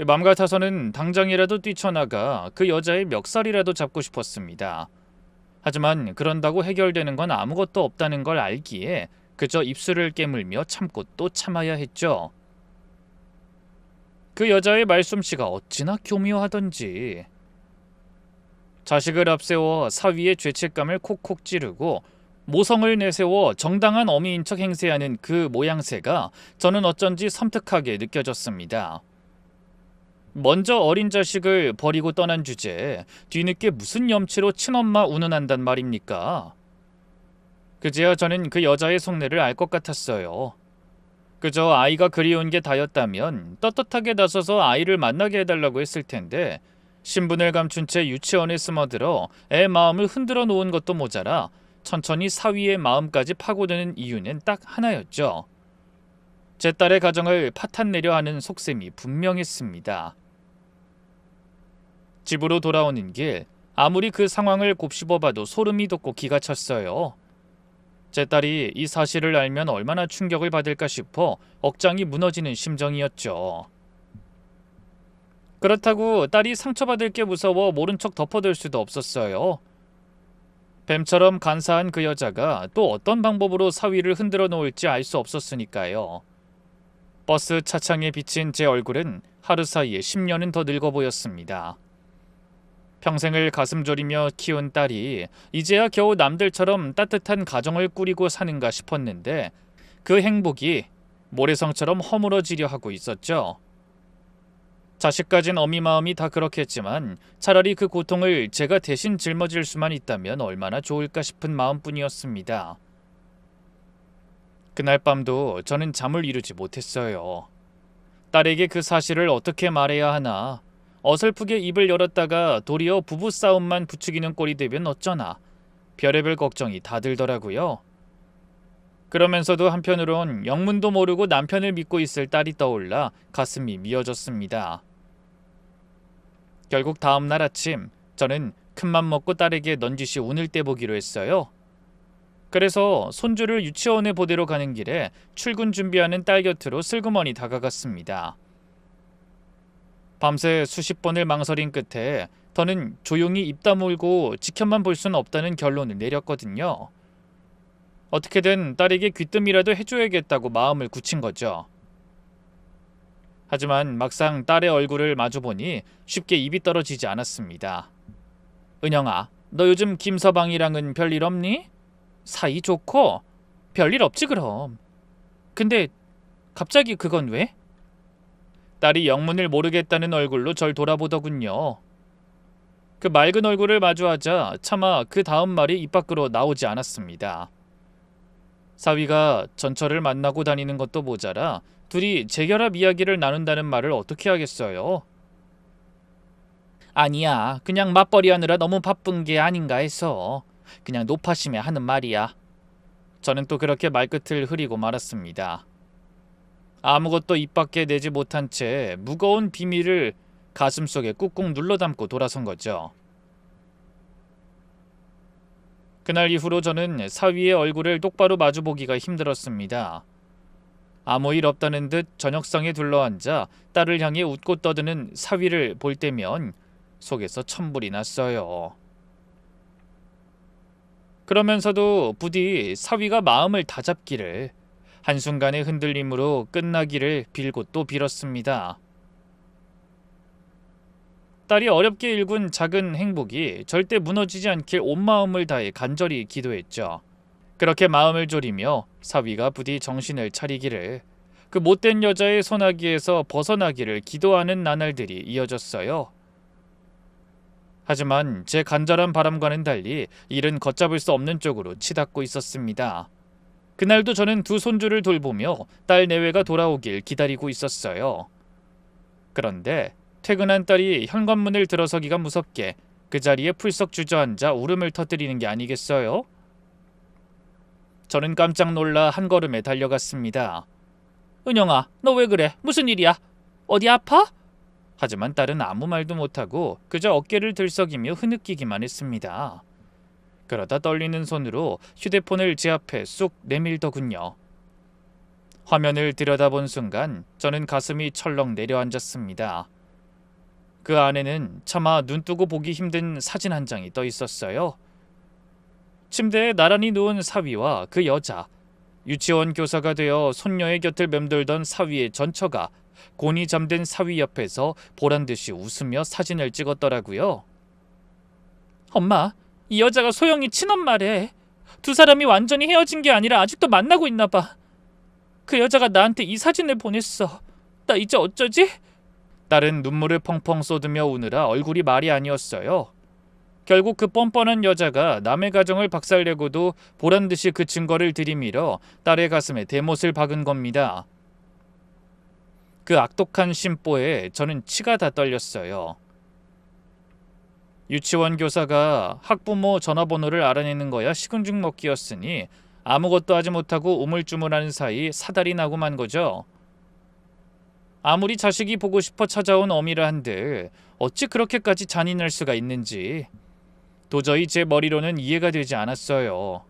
맘 같아서는 당장이라도 뛰쳐나가 그 여자의 멱살이라도 잡고 싶었습니다. 하지만 그런다고 해결되는 건 아무것도 없다는 걸 알기에 그저 입술을 깨물며 참고 또 참아야 했죠. 그 여자의 말솜씨가 어찌나 교묘하던지. 자식을 앞세워 사위의 죄책감을 콕콕 찌르고 모성을 내세워 정당한 어미인 척 행세하는 그 모양새가 저는 어쩐지 섬뜩하게 느껴졌습니다. 먼저 어린 자식을 버리고 떠난 주제에 뒤늦게 무슨 염치로 친엄마 운운한단 말입니까? 그제야 저는 그 여자의 속내를 알 것 같았어요. 그저 아이가 그리운 게 다였다면 떳떳하게 나서서 아이를 만나게 해달라고 했을 텐데 신분을 감춘 채 유치원에 숨어들어 애 마음을 흔들어 놓은 것도 모자라 천천히 사위의 마음까지 파고드는 이유는 딱 하나였죠. 제 딸의 가정을 파탄내려 하는 속셈이 분명했습니다. 집으로 돌아오는 길, 아무리 그 상황을 곱씹어봐도 소름이 돋고 기가 찼어요. 제 딸이 이 사실을 알면 얼마나 충격을 받을까 싶어 억장이 무너지는 심정이었죠. 그렇다고 딸이 상처받을 게 무서워 모른 척 덮어둘 수도 없었어요. 뱀처럼 간사한 그 여자가 또 어떤 방법으로 사위를 흔들어 놓을지 알 수 없었으니까요. 버스 차창에 비친 제 얼굴은 하루 사이에 10년은 더 늙어 보였습니다. 평생을 가슴 졸이며 키운 딸이 이제야 겨우 남들처럼 따뜻한 가정을 꾸리고 사는가 싶었는데 그 행복이 모래성처럼 허물어지려 하고 있었죠. 자식 가진 어미 마음이 다 그렇겠지만 차라리 그 고통을 제가 대신 짊어질 수만 있다면 얼마나 좋을까 싶은 마음뿐이었습니다. 그날 밤도 저는 잠을 이루지 못했어요. 딸에게 그 사실을 어떻게 말해야 하나, 어설프게 입을 열었다가 도리어 부부싸움만 부추기는 꼴이 되면 어쩌나 별의별 걱정이 다 들더라고요. 그러면서도 한편으론 영문도 모르고 남편을 믿고 있을 딸이 떠올라 가슴이 미어졌습니다. 결국 다음 날 아침 저는 큰맘 먹고 딸에게 넌지시 운을 떼보기로 했어요. 그래서 손주를 유치원에 보내러 가는 길에 출근 준비하는 딸 곁으로 슬그머니 다가갔습니다. 밤새 수십 번을 망설인 끝에 더는 조용히 입 다물고 지켜만 볼 수는 없다는 결론을 내렸거든요. 어떻게든 딸에게 귀뜸이라도 해줘야겠다고 마음을 굳힌 거죠. 하지만 막상 딸의 얼굴을 마주보니 쉽게 입이 떨어지지 않았습니다. 은영아, 너 요즘 김서방이랑은 별일 없니? 사이 좋고? 별일 없지 그럼. 근데 갑자기 그건 왜? 딸이 영문을 모르겠다는 얼굴로 절 돌아보더군요. 그 맑은 얼굴을 마주하자 차마 그 다음 말이 입 밖으로 나오지 않았습니다. 사위가 전철을 만나고 다니는 것도 모자라 둘이 재결합 이야기를 나눈다는 말을 어떻게 하겠어요? 아니야, 그냥 맞벌이 하느라 너무 바쁜 게 아닌가 해서 그냥 노파심에 하는 말이야. 저는 또 그렇게 말끝을 흐리고 말았습니다. 아무것도 입 밖에 내지 못한 채 무거운 비밀을 가슴속에 꾹꾹 눌러 담고 돌아선 거죠. 그날 이후로 저는 사위의 얼굴을 똑바로 마주보기가 힘들었습니다. 아무 일 없다는 듯 저녁상에 둘러앉아 딸을 향해 웃고 떠드는 사위를 볼 때면 속에서 천불이 났어요. 그러면서도 부디 사위가 마음을 다잡기를, 한순간의 흔들림으로 끝나기를 빌고 또 빌었습니다. 딸이 어렵게 일군 작은 행복이 절대 무너지지 않길 온 마음을 다해 간절히 기도했죠. 그렇게 마음을 졸이며 사위가 부디 정신을 차리기를, 그 못된 여자의 손아귀에서 벗어나기를 기도하는 나날들이 이어졌어요. 하지만 제 간절한 바람과는 달리 일은 걷잡을 수 없는 쪽으로 치닫고 있었습니다. 그날도 저는 두 손주를 돌보며 딸 내외가 돌아오길 기다리고 있었어요. 그런데 퇴근한 딸이 현관문을 들어서기가 무섭게 그 자리에 풀썩 주저앉아 울음을 터뜨리는 게 아니겠어요? 저는 깜짝 놀라 한 걸음에 달려갔습니다. 은영아, 너 왜 그래? 무슨 일이야? 어디 아파? 하지만 딸은 아무 말도 못하고 그저 어깨를 들썩이며 흐느끼기만 했습니다. 그러다 떨리는 손으로 휴대폰을 제 앞에 쑥 내밀더군요. 화면을 들여다본 순간 저는 가슴이 철렁 내려앉았습니다. 그 안에는 차마 눈뜨고 보기 힘든 사진 한 장이 떠 있었어요. 침대에 나란히 누운 사위와 그 여자, 유치원 교사가 되어 손녀의 곁을 맴돌던 사위의 전처가 곤히 잠든 사위 옆에서 보란듯이 웃으며 사진을 찍었더라고요. 엄마, 이 여자가 소영이 친엄마래. 두 사람이 완전히 헤어진 게 아니라 아직도 만나고 있나 봐. 그 여자가 나한테 이 사진을 보냈어. 나 이제 어쩌지? 딸은 눈물을 펑펑 쏟으며 우느라 얼굴이 말이 아니었어요. 결국 그 뻔뻔한 여자가 남의 가정을 박살내고도 보란듯이 그 증거를 들이밀어 딸의 가슴에 대못을 박은 겁니다. 그 악독한 심보에 저는 치가 다 떨렸어요. 유치원 교사가 학부모 전화번호를 알아내는 거야 식은죽 먹기였으니 아무것도 하지 못하고 우물쭈물하는 사이 사달이 나고 만 거죠. 아무리 자식이 보고 싶어 찾아온 어미라 한들 어찌 그렇게까지 잔인할 수가 있는지 도저히 제 머리로는 이해가 되지 않았어요.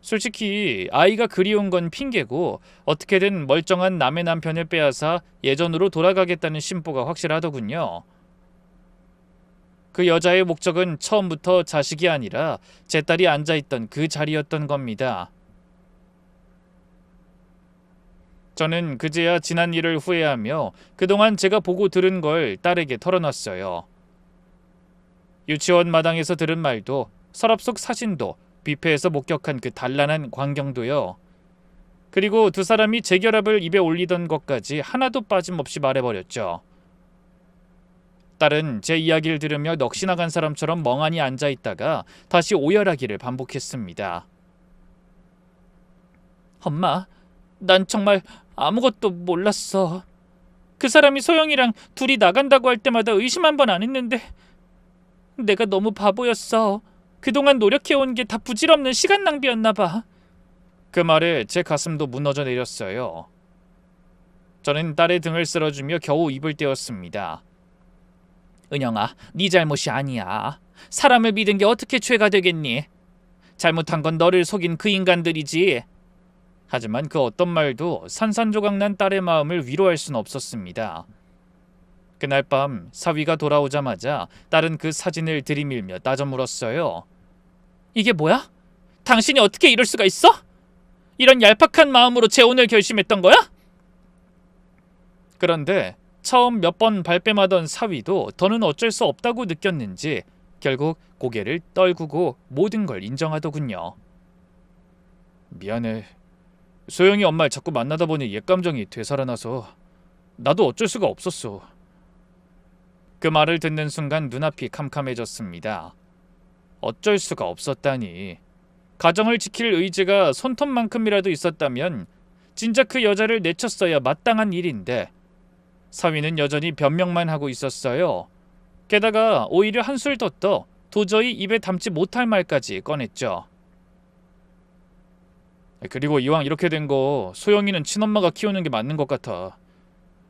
솔직히 아이가 그리운 건 핑계고 어떻게든 멀쩡한 남의 남편을 빼앗아 예전으로 돌아가겠다는 심보가 확실하더군요. 그 여자의 목적은 처음부터 자식이 아니라 제 딸이 앉아있던 그 자리였던 겁니다. 저는 그제야 지난 일을 후회하며 그동안 제가 보고 들은 걸 딸에게 털어놨어요. 유치원 마당에서 들은 말도, 서랍 속 사진도, 뷔페에서 목격한 그 단란한 광경도요. 그리고 두 사람이 재결합을 입에 올리던 것까지 하나도 빠짐없이 말해버렸죠. 딸은 제 이야기를 들으며 넋이 나간 사람처럼 멍하니 앉아있다가 다시 오열하기를 반복했습니다. 엄마, 난 정말 아무것도 몰랐어. 그 사람이 소영이랑 둘이 나간다고 할 때마다 의심 한 번 안 했는데 내가 너무 바보였어. 그동안 노력해온 게 다 부질없는 시간 낭비였나 봐. 그 말에 제 가슴도 무너져 내렸어요. 저는 딸의 등을 쓸어주며 겨우 입을 떼었습니다. 은영아, 네 잘못이 아니야. 사람을 믿은 게 어떻게 죄가 되겠니? 잘못한 건 너를 속인 그 인간들이지. 하지만 그 어떤 말도 산산조각난 딸의 마음을 위로할 순 없었습니다. 그날 밤 사위가 돌아오자마자 딸은 그 사진을 들이밀며 따져 물었어요. 이게 뭐야? 당신이 어떻게 이럴 수가 있어? 이런 얄팍한 마음으로 재혼을 결심했던 거야? 그런데 처음 몇 번 발뺌하던 사위도 더는 어쩔 수 없다고 느꼈는지 결국 고개를 떨구고 모든 걸 인정하더군요. 미안해. 소영이 엄마를 자꾸 만나다 보니 옛감정이 되살아나서 나도 어쩔 수가 없었어. 그 말을 듣는 순간 눈앞이 캄캄해졌습니다. 어쩔 수가 없었다니. 가정을 지킬 의지가 손톱만큼이라도 있었다면 진짜 그 여자를 내쳤어야 마땅한 일인데 사위는 여전히 변명만 하고 있었어요. 게다가 오히려 한술 더 떠 도저히 입에 담지 못할 말까지 꺼냈죠. 그리고 이왕 이렇게 된 거 소영이는 친엄마가 키우는 게 맞는 것 같아.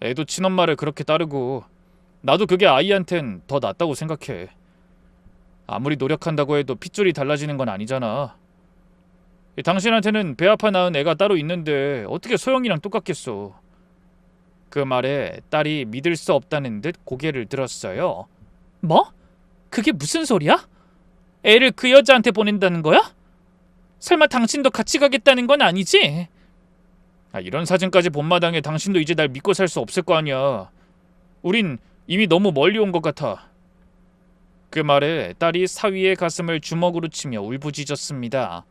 애도 친엄마를 그렇게 따르고 나도 그게 아이한텐 더 낫다고 생각해. 아무리 노력한다고 해도 핏줄이 달라지는 건 아니잖아. 당신한테는 배 아파 낳은 애가 따로 있는데 어떻게 소영이랑 똑같겠어. 그 말에 딸이 믿을 수 없다는 듯 고개를 들었어요. 뭐? 그게 무슨 소리야? 애를 그 여자한테 보낸다는 거야? 설마 당신도 같이 가겠다는 건 아니지? 이런 사진까지 본 마당에 당신도 이제 날 믿고 살 수 없을 거 아니야. 우린 이미 너무 멀리 온 것 같아. 그 말에 딸이 사위의 가슴을 주먹으로 치며 울부짖었습니다.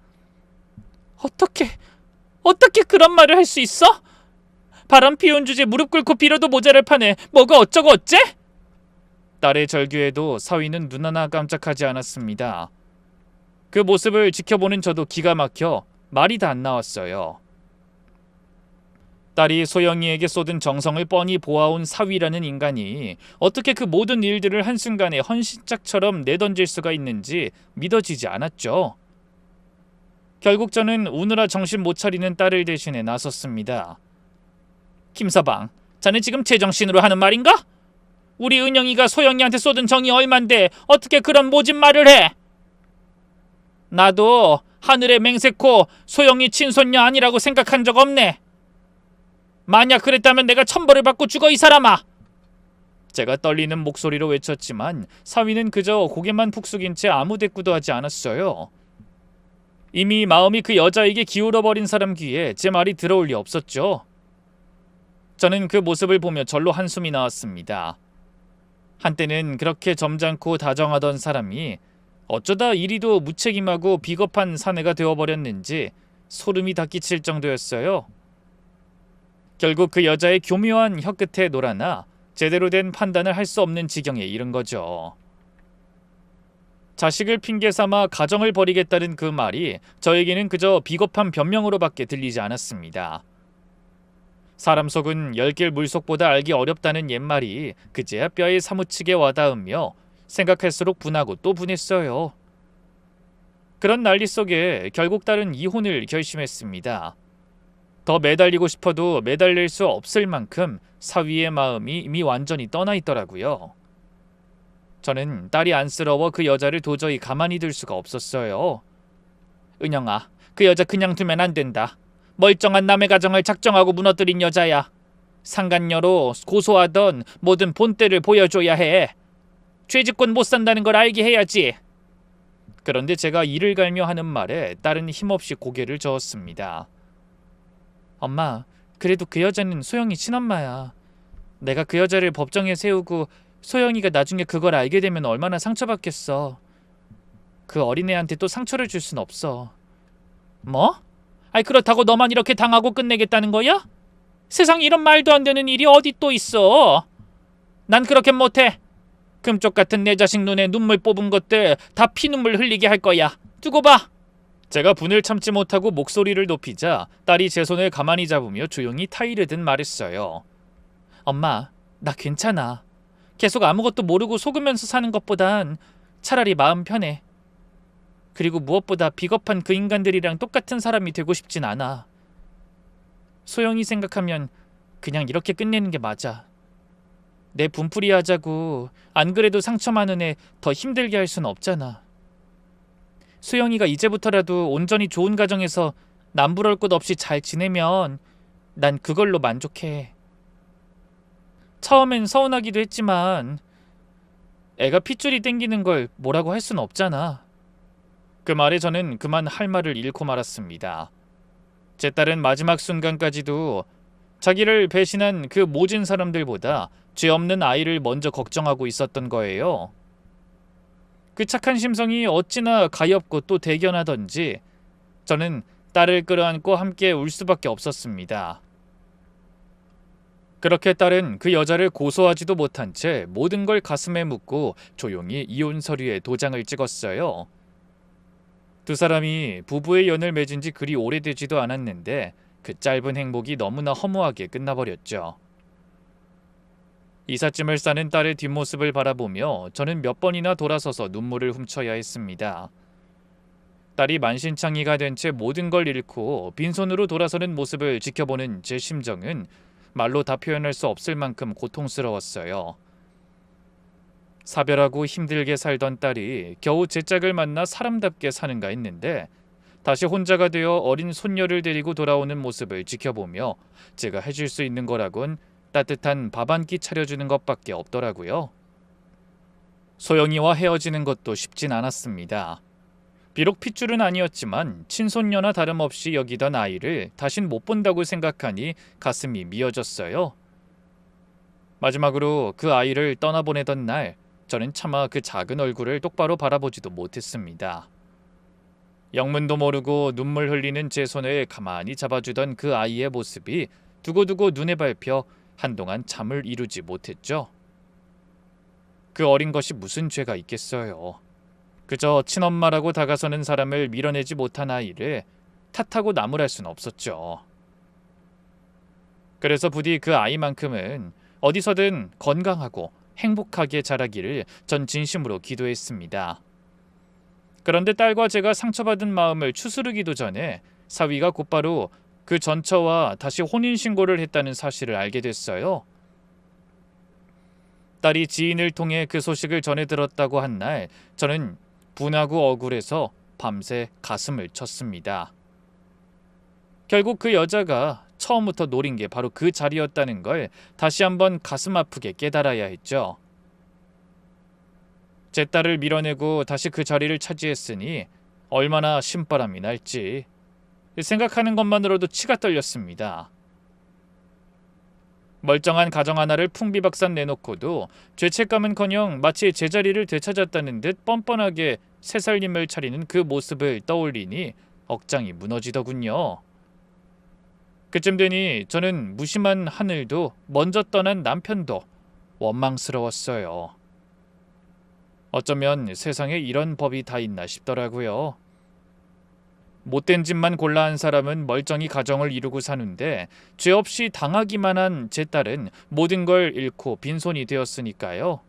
어떻게 그런 말을 할 수 있어? 바람 피운 주제 무릎 꿇고 빌어도 모자랄 판에 뭐가 어쩌고 어째? 딸의 절규에도 사위는 눈 하나 깜짝하지 않았습니다. 그 모습을 지켜보는 저도 기가 막혀 말이 다 안 나왔어요. 딸이 소영이에게 쏟은 정성을 뻔히 보아온 사위라는 인간이 어떻게 그 모든 일들을 한순간에 헌신짝처럼 내던질 수가 있는지 믿어지지 않았죠. 결국 저는 우느라 정신 못 차리는 딸을 대신해 나섰습니다. 김서방, 자네 지금 제정신으로 하는 말인가? 우리 은영이가 소영이한테 쏟은 정이 얼만데 어떻게 그런 모진 말을 해? 나도 하늘의 맹세코 소영이 친손녀 아니라고 생각한 적 없네. 만약 그랬다면 내가 천벌을 받고 죽어 이 사람아. 제가 떨리는 목소리로 외쳤지만 사위는 그저 고개만 푹 숙인 채 아무 대꾸도 하지 않았어요. 이미 마음이 그 여자에게 기울어버린 사람 귀에 제 말이 들어올 리 없었죠. 저는 그 모습을 보며 절로 한숨이 나왔습니다. 한때는 그렇게 점잖고 다정하던 사람이 어쩌다 이리도 무책임하고 비겁한 사내가 되어버렸는지 소름이 돋끼칠 정도였어요. 결국 그 여자의 교묘한 혀끝에 놀아나 제대로 된 판단을 할 수 없는 지경에 이른 거죠. 자식을 핑계 삼아 가정을 버리겠다는 그 말이 저에게는 그저 비겁한 변명으로밖에 들리지 않았습니다. 사람 속은 열 길 물속보다 알기 어렵다는 옛말이 그제야 뼈에 사무치게 와닿으며 생각할수록 분하고 또 분했어요. 그런 난리 속에 결국 딸은 이혼을 결심했습니다. 더 매달리고 싶어도 매달릴 수 없을 만큼 사위의 마음이 이미 완전히 떠나 있더라고요. 저는 딸이 안쓰러워 그 여자를 도저히 가만히 둘 수가 없었어요. 은영아, 그 여자 그냥 두면 안 된다. 멀쩡한 남의 가정을 작정하고 무너뜨린 여자야. 상간녀로 고소하던 모든 본때를 보여줘야 해. 죄짓곤 못 산다는 걸 알게 해야지. 그런데 제가 이를 갈며 하는 말에 딸은 힘없이 고개를 저었습니다. 엄마, 그래도 그 여자는 소영이 친엄마야. 내가 그 여자를 법정에 세우고 소영이가 나중에 그걸 알게 되면 얼마나 상처받겠어. 그 어린애한테 또 상처를 줄 순 없어. 뭐? 아이, 그렇다고 너만 이렇게 당하고 끝내겠다는 거야? 세상에 이런 말도 안 되는 일이 어디 또 있어. 난 그렇게 못해. 금쪽 같은 내 자식 눈에 눈물 뽑은 것들 다 피눈물 흘리게 할 거야. 두고 봐. 제가 분을 참지 못하고 목소리를 높이자 딸이 제 손을 가만히 잡으며 조용히 타이르듯 말했어요. 엄마, 나 괜찮아. 계속 아무것도 모르고 속으면서 사는 것보단 차라리 마음 편해. 그리고 무엇보다 비겁한 그 인간들이랑 똑같은 사람이 되고 싶진 않아. 소영이 생각하면 그냥 이렇게 끝내는 게 맞아. 내 분풀이 하자고 안 그래도 상처 많은 애 더 힘들게 할 순 없잖아. 소영이가 이제부터라도 온전히 좋은 가정에서 남부러울 것 없이 잘 지내면 난 그걸로 만족해. 처음엔 서운하기도 했지만 애가 핏줄이 땡기는 걸 뭐라고 할 순 없잖아. 그 말에 저는 그만 할 말을 잃고 말았습니다. 제 딸은 마지막 순간까지도 자기를 배신한 그 모진 사람들보다 죄 없는 아이를 먼저 걱정하고 있었던 거예요. 그 착한 심성이 어찌나 가엾고 또 대견하던지 저는 딸을 끌어안고 함께 울 수밖에 없었습니다. 그렇게 딸은 그 여자를 고소하지도 못한 채 모든 걸 가슴에 묻고 조용히 이혼 서류에 도장을 찍었어요. 두 사람이 부부의 연을 맺은 지 그리 오래되지도 않았는데 그 짧은 행복이 너무나 허무하게 끝나버렸죠. 이삿짐을 싸는 딸의 뒷모습을 바라보며 저는 몇 번이나 돌아서서 눈물을 훔쳐야 했습니다. 딸이 만신창이가 된 채 모든 걸 잃고 빈손으로 돌아서는 모습을 지켜보는 제 심정은 말로 다 표현할 수 없을 만큼 고통스러웠어요. 사별하고 힘들게 살던 딸이 겨우 제 짝을 만나 사람답게 사는가 했는데 다시 혼자가 되어 어린 손녀를 데리고 돌아오는 모습을 지켜보며 제가 해줄 수 있는 거라곤 따뜻한 밥 한 끼 차려주는 것밖에 없더라고요. 소영이와 헤어지는 것도 쉽진 않았습니다. 비록 핏줄은 아니었지만 친손녀나 다름없이 여기던 아이를 다신 못 본다고 생각하니 가슴이 미어졌어요. 마지막으로 그 아이를 떠나보내던 날 저는 차마 그 작은 얼굴을 똑바로 바라보지도 못했습니다. 영문도 모르고 눈물 흘리는 제 손을 가만히 잡아주던 그 아이의 모습이 두고두고 눈에 밟혀 한동안 잠을 이루지 못했죠. 그 어린 것이 무슨 죄가 있겠어요. 그저 친엄마라고 다가서는 사람을 밀어내지 못한 아이를 탓하고 나무랄 순 없었죠. 그래서 부디 그 아이만큼은 어디서든 건강하고 행복하게 자라기를 전 진심으로 기도했습니다. 그런데 딸과 제가 상처받은 마음을 추스르기도 전에 사위가 곧바로 그 전처와 다시 혼인신고를 했다는 사실을 알게 됐어요. 딸이 지인을 통해 그 소식을 전해 들었다고 한 날 저는 분하고 억울해서 밤새 가슴을 쳤습니다. 결국 그 여자가 처음부터 노린 게 바로 그 자리였다는 걸 다시 한번 가슴 아프게 깨달아야 했죠. 제 딸을 밀어내고 다시 그 자리를 차지했으니 얼마나 신바람이 날지 생각하는 것만으로도 치가 떨렸습니다. 멀쩡한 가정 하나를 풍비박산 내놓고도 죄책감은커녕 마치 제자리를 되찾았다는 듯 뻔뻔하게 새살림을 차리는 그 모습을 떠올리니 억장이 무너지더군요. 그쯤 되니 저는 무심한 하늘도 먼저 떠난 남편도 원망스러웠어요. 어쩌면 세상에 이런 법이 다 있나 싶더라고요. 못된 짓만 골라 한 사람은 멀쩡히 가정을 이루고 사는데 죄 없이 당하기만 한 제 딸은 모든 걸 잃고 빈손이 되었으니까요.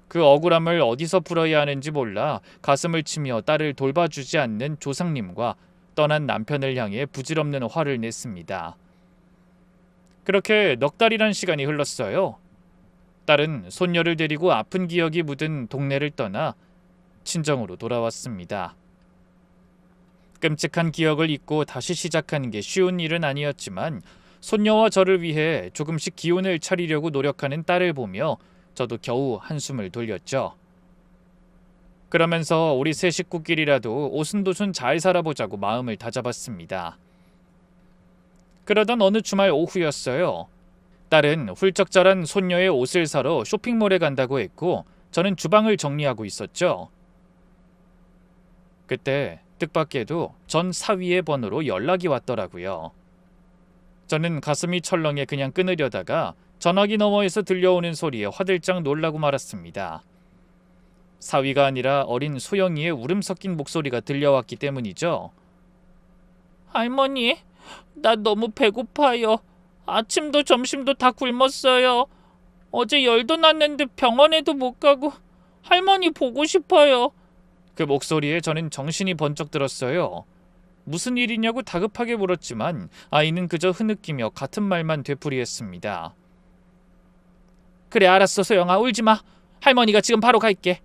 그 억울함을 어디서 풀어야 하는지 몰라 가슴을 치며 딸을 돌봐주지 않는 조상님과 떠난 남편을 향해 부질없는 화를 냈습니다. 그렇게 넉 달이란 시간이 흘렀어요. 딸은 손녀를 데리고 아픈 기억이 묻은 동네를 떠나 친정으로 돌아왔습니다. 끔찍한 기억을 잊고 다시 시작하는 게 쉬운 일은 아니었지만 손녀와 저를 위해 조금씩 기운을 차리려고 노력하는 딸을 보며 저도 겨우 한숨을 돌렸죠. 그러면서 우리 세 식구끼리라도 오순도순 잘 살아보자고 마음을 다잡았습니다. 그러던 어느 주말 오후였어요. 딸은 훌쩍 자란 손녀의 옷을 사러 쇼핑몰에 간다고 했고 저는 주방을 정리하고 있었죠. 그때 뜻밖에도 전 사위의 번호로 연락이 왔더라고요. 저는 가슴이 철렁해 그냥 끊으려다가 전화기 너머에서 들려오는 소리에 화들짝 놀라고 말았습니다. 사위가 아니라 어린 소영이의 울음 섞인 목소리가 들려왔기 때문이죠. 할머니, 나 너무 배고파요. 아침도 점심도 다 굶었어요. 어제 열도 났는데 병원에도 못 가고 할머니 보고 싶어요. 그 목소리에 저는 정신이 번쩍 들었어요. 무슨 일이냐고 다급하게 물었지만 아이는 그저 흐느끼며 같은 말만 되풀이했습니다. 그래, 알았어 소영아, 울지마. 할머니가 지금 바로 갈게.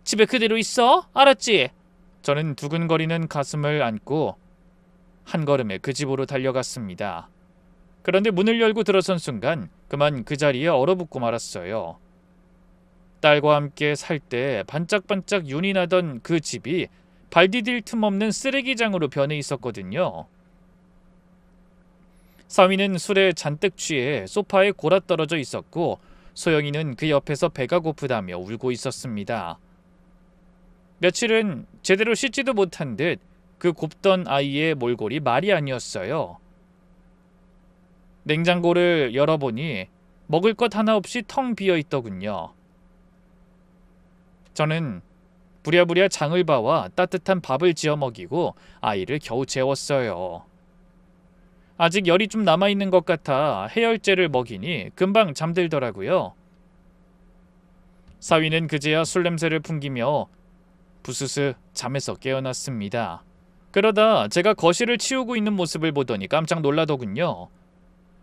집에 그대로 있어, 알았지? 저는 두근거리는 가슴을 안고 한 걸음에 그 집으로 달려갔습니다. 그런데 문을 열고 들어선 순간 그만 그 자리에 얼어붙고 말았어요. 딸과 함께 살 때 반짝반짝 윤이 나던 그 집이 발 디딜 틈 없는 쓰레기장으로 변해 있었거든요. 사위는 술에 잔뜩 취해 소파에 골아떨어져 있었고 소영이는 그 옆에서 배가 고프다며 울고 있었습니다. 며칠은 제대로 씻지도 못한 듯 그 곱던 아이의 몰골이 말이 아니었어요. 냉장고를 열어보니 먹을 것 하나 없이 텅 비어 있더군요. 저는 부랴부랴 장을 봐와 따뜻한 밥을 지어 먹이고 아이를 겨우 재웠어요. 아직 열이 좀 남아있는 것 같아 해열제를 먹이니 금방 잠들더라고요. 사위는 그제야 술 냄새를 풍기며 부스스 잠에서 깨어났습니다. 그러다 제가 거실을 치우고 있는 모습을 보더니 깜짝 놀라더군요.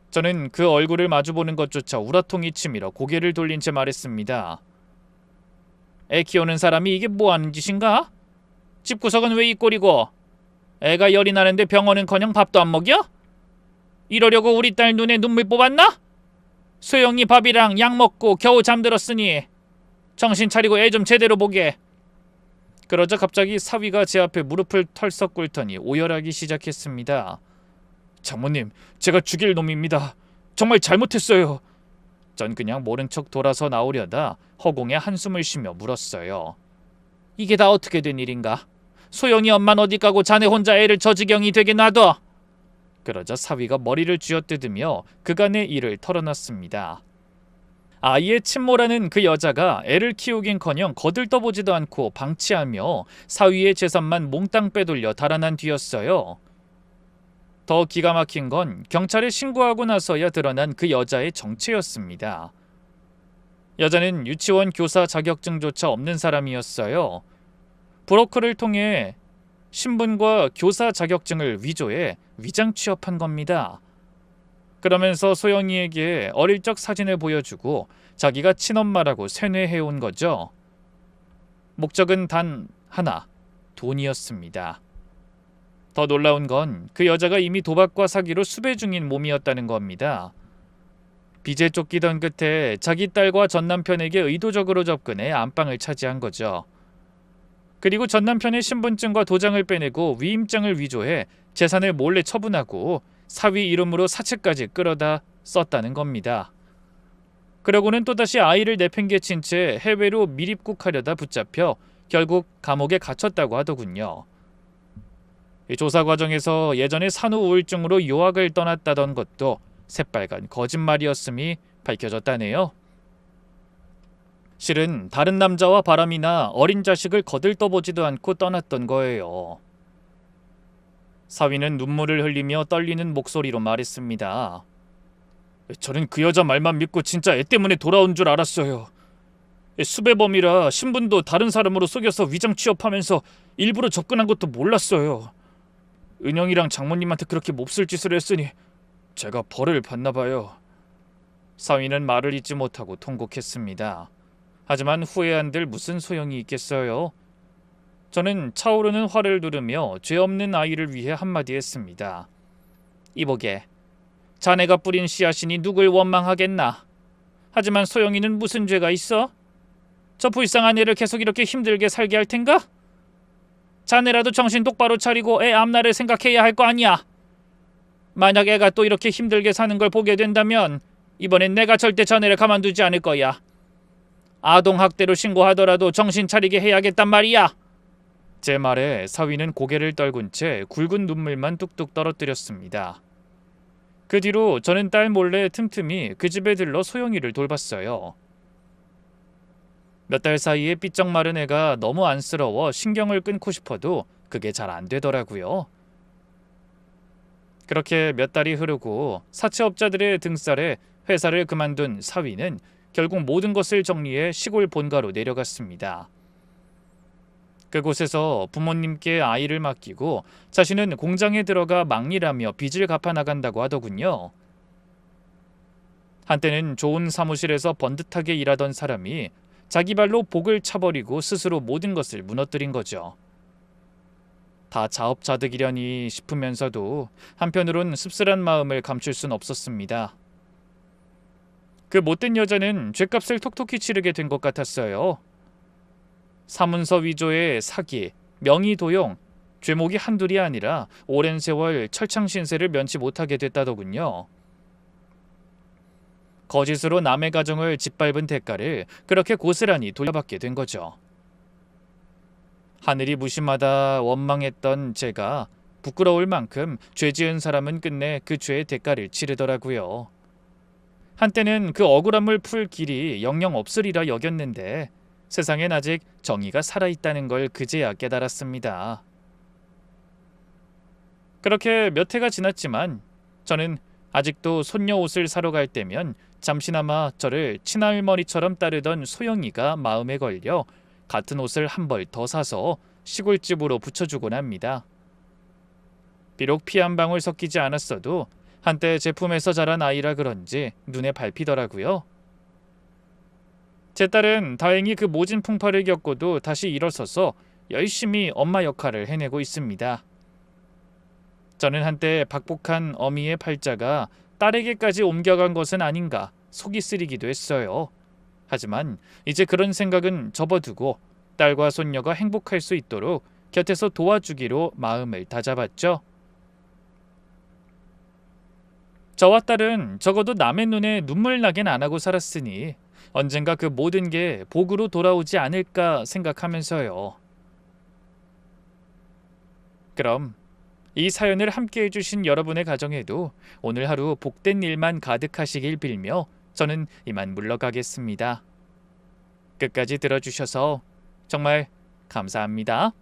저는 그 얼굴을 마주보는 것조차 우라통이 치밀어 고개를 돌린 채 말했습니다. 애 키우는 사람이 이게 뭐하는 짓인가? 집구석은 왜 이 꼴이고 애가 열이 나는데 병원은커녕 밥도 안 먹여? 이러려고 우리 딸 눈에 눈물 뽑았나? 소영이 밥이랑 약 먹고 겨우 잠들었으니 정신 차리고 애 좀 제대로 보게. 그러자 갑자기 사위가 제 앞에 무릎을 털썩 꿇더니 오열하기 시작했습니다. 장모님, 제가 죽일 놈입니다. 정말 잘못했어요. 전 그냥 모른 척 돌아서 나오려다 허공에 한숨을 쉬며 물었어요. 이게 다 어떻게 된 일인가? 소영이 엄만 어디 가고 자네 혼자 애를 저 지경이 되게 놔둬. 그러자 사위가 머리를 쥐어뜯으며 그간의 일을 털어놨습니다. 아이의 친모라는 그 여자가 애를 키우긴커녕 거들떠보지도 않고 방치하며 사위의 재산만 몽땅 빼돌려 달아난 뒤였어요. 더 기가 막힌 건 경찰에 신고하고 나서야 드러난 그 여자의 정체였습니다. 여자는 유치원 교사 자격증조차 없는 사람이었어요. 브로커를 통해 신분과 교사 자격증을 위조해 위장 취업한 겁니다. 그러면서 소영이에게 어릴 적 사진을 보여주고 자기가 친엄마라고 세뇌해온 거죠. 목적은 단 하나, 돈이었습니다. 더 놀라운 건 그 여자가 이미 도박과 사기로 수배 중인 몸이었다는 겁니다. 빚에 쫓기던 끝에 자기 딸과 전 남편에게 의도적으로 접근해 안방을 차지한 거죠. 그리고 전 남편의 신분증과 도장을 빼내고 위임장을 위조해 재산을 몰래 처분하고 사위 이름으로 사채까지 끌어다 썼다는 겁니다. 그러고는 또다시 아이를 내팽개친 채 해외로 밀입국하려다 붙잡혀 결국 감옥에 갇혔다고 하더군요. 이 조사 과정에서 예전에 산후 우울증으로 유학을 떠났다던 것도 새빨간 거짓말이었음이 밝혀졌다네요. 실은 다른 남자와 바람이나 어린 자식을 거들떠보지도 않고 떠났던 거예요. 사위는 눈물을 흘리며 떨리는 목소리로 말했습니다. 저는 그 여자 말만 믿고 진짜 애 때문에 돌아온 줄 알았어요. 수배범이라 신분도 다른 사람으로 속여서 위장 취업하면서 일부러 접근한 것도 몰랐어요. 은영이랑 장모님한테 그렇게 몹쓸 짓을 했으니 제가 벌을 받나 봐요. 사위는 말을 잇지 못하고 통곡했습니다. 하지만 후회한들 무슨 소용이 있겠어요. 저는 차오르는 화를 누르며 죄 없는 아이를 위해 한마디 했습니다. 이보게, 자네가 뿌린 씨앗이니 누굴 원망하겠나. 하지만 소영이는 무슨 죄가 있어? 저 불쌍한 애를 계속 이렇게 힘들게 살게 할 텐가? 자네라도 정신 똑바로 차리고 애 앞날을 생각해야 할 거 아니야. 만약 애가 또 이렇게 힘들게 사는 걸 보게 된다면 이번엔 내가 절대 자네를 가만두지 않을 거야. 아동학대로 신고하더라도 정신 차리게 해야겠단 말이야. 제 말에 사위는 고개를 떨군 채 굵은 눈물만 뚝뚝 떨어뜨렸습니다. 그 뒤로 저는 딸 몰래 틈틈이 그 집에 들러 소영이를 돌봤어요. 몇 달 사이에 삐쩍 마른 애가 너무 안쓰러워 신경을 끊고 싶어도 그게 잘 안 되더라고요. 그렇게 몇 달이 흐르고 사채업자들의 등살에 회사를 그만둔 사위는 결국 모든 것을 정리해 시골 본가로 내려갔습니다. 그곳에서 부모님께 아이를 맡기고 자신은 공장에 들어가 막일하며 빚을 갚아 나간다고 하더군요. 한때는 좋은 사무실에서 번듯하게 일하던 사람이 자기 발로 복을 차버리고 스스로 모든 것을 무너뜨린 거죠. 다 자업자득이려니 싶으면서도 한편으론 씁쓸한 마음을 감출 순 없었습니다. 그 못된 여자는 죗값을 톡톡히 치르게 된 것 같았어요. 사문서 위조의 사기, 명의도용, 죄목이 한둘이 아니라 오랜 세월 철창신세를 면치 못하게 됐다더군요. 거짓으로 남의 가정을 짓밟은 대가를 그렇게 고스란히 돌려받게 된 거죠. 하늘이 무심하다 원망했던 제가 부끄러울 만큼 죄 지은 사람은 끝내 그 죄의 대가를 치르더라고요. 한때는 그 억울함을 풀 길이 영영 없으리라 여겼는데 세상엔 아직 정의가 살아있다는 걸 그제야 깨달았습니다. 그렇게 몇 해가 지났지만 저는 아직도 손녀 옷을 사러 갈 때면 잠시나마 저를 친할머니처럼 따르던 소영이가 마음에 걸려 같은 옷을 한 벌 더 사서 시골집으로 붙여주곤 합니다. 비록 피 한 방울 섞이지 않았어도 한때 제품에서 자란 아이라 그런지 눈에 밟히더라고요. 제 딸은 다행히 그 모진 풍파를 겪고도 다시 일어서서 열심히 엄마 역할을 해내고 있습니다. 저는 한때 박복한 어미의 팔자가 딸에게까지 옮겨간 것은 아닌가 속이 쓰리기도 했어요. 하지만 이제 그런 생각은 접어두고 딸과 손녀가 행복할 수 있도록 곁에서 도와주기로 마음을 다잡았죠. 저와 딸은 적어도 남의 눈에 눈물 나긴 안 하고 살았으니 언젠가 그 모든 게 복으로 돌아오지 않을까 생각하면서요. 그럼 이 사연을 함께 해주신 여러분의 가정에도 오늘 하루 복된 일만 가득하시길 빌며 저는 이만 물러가겠습니다. 끝까지 들어주셔서 정말 감사합니다.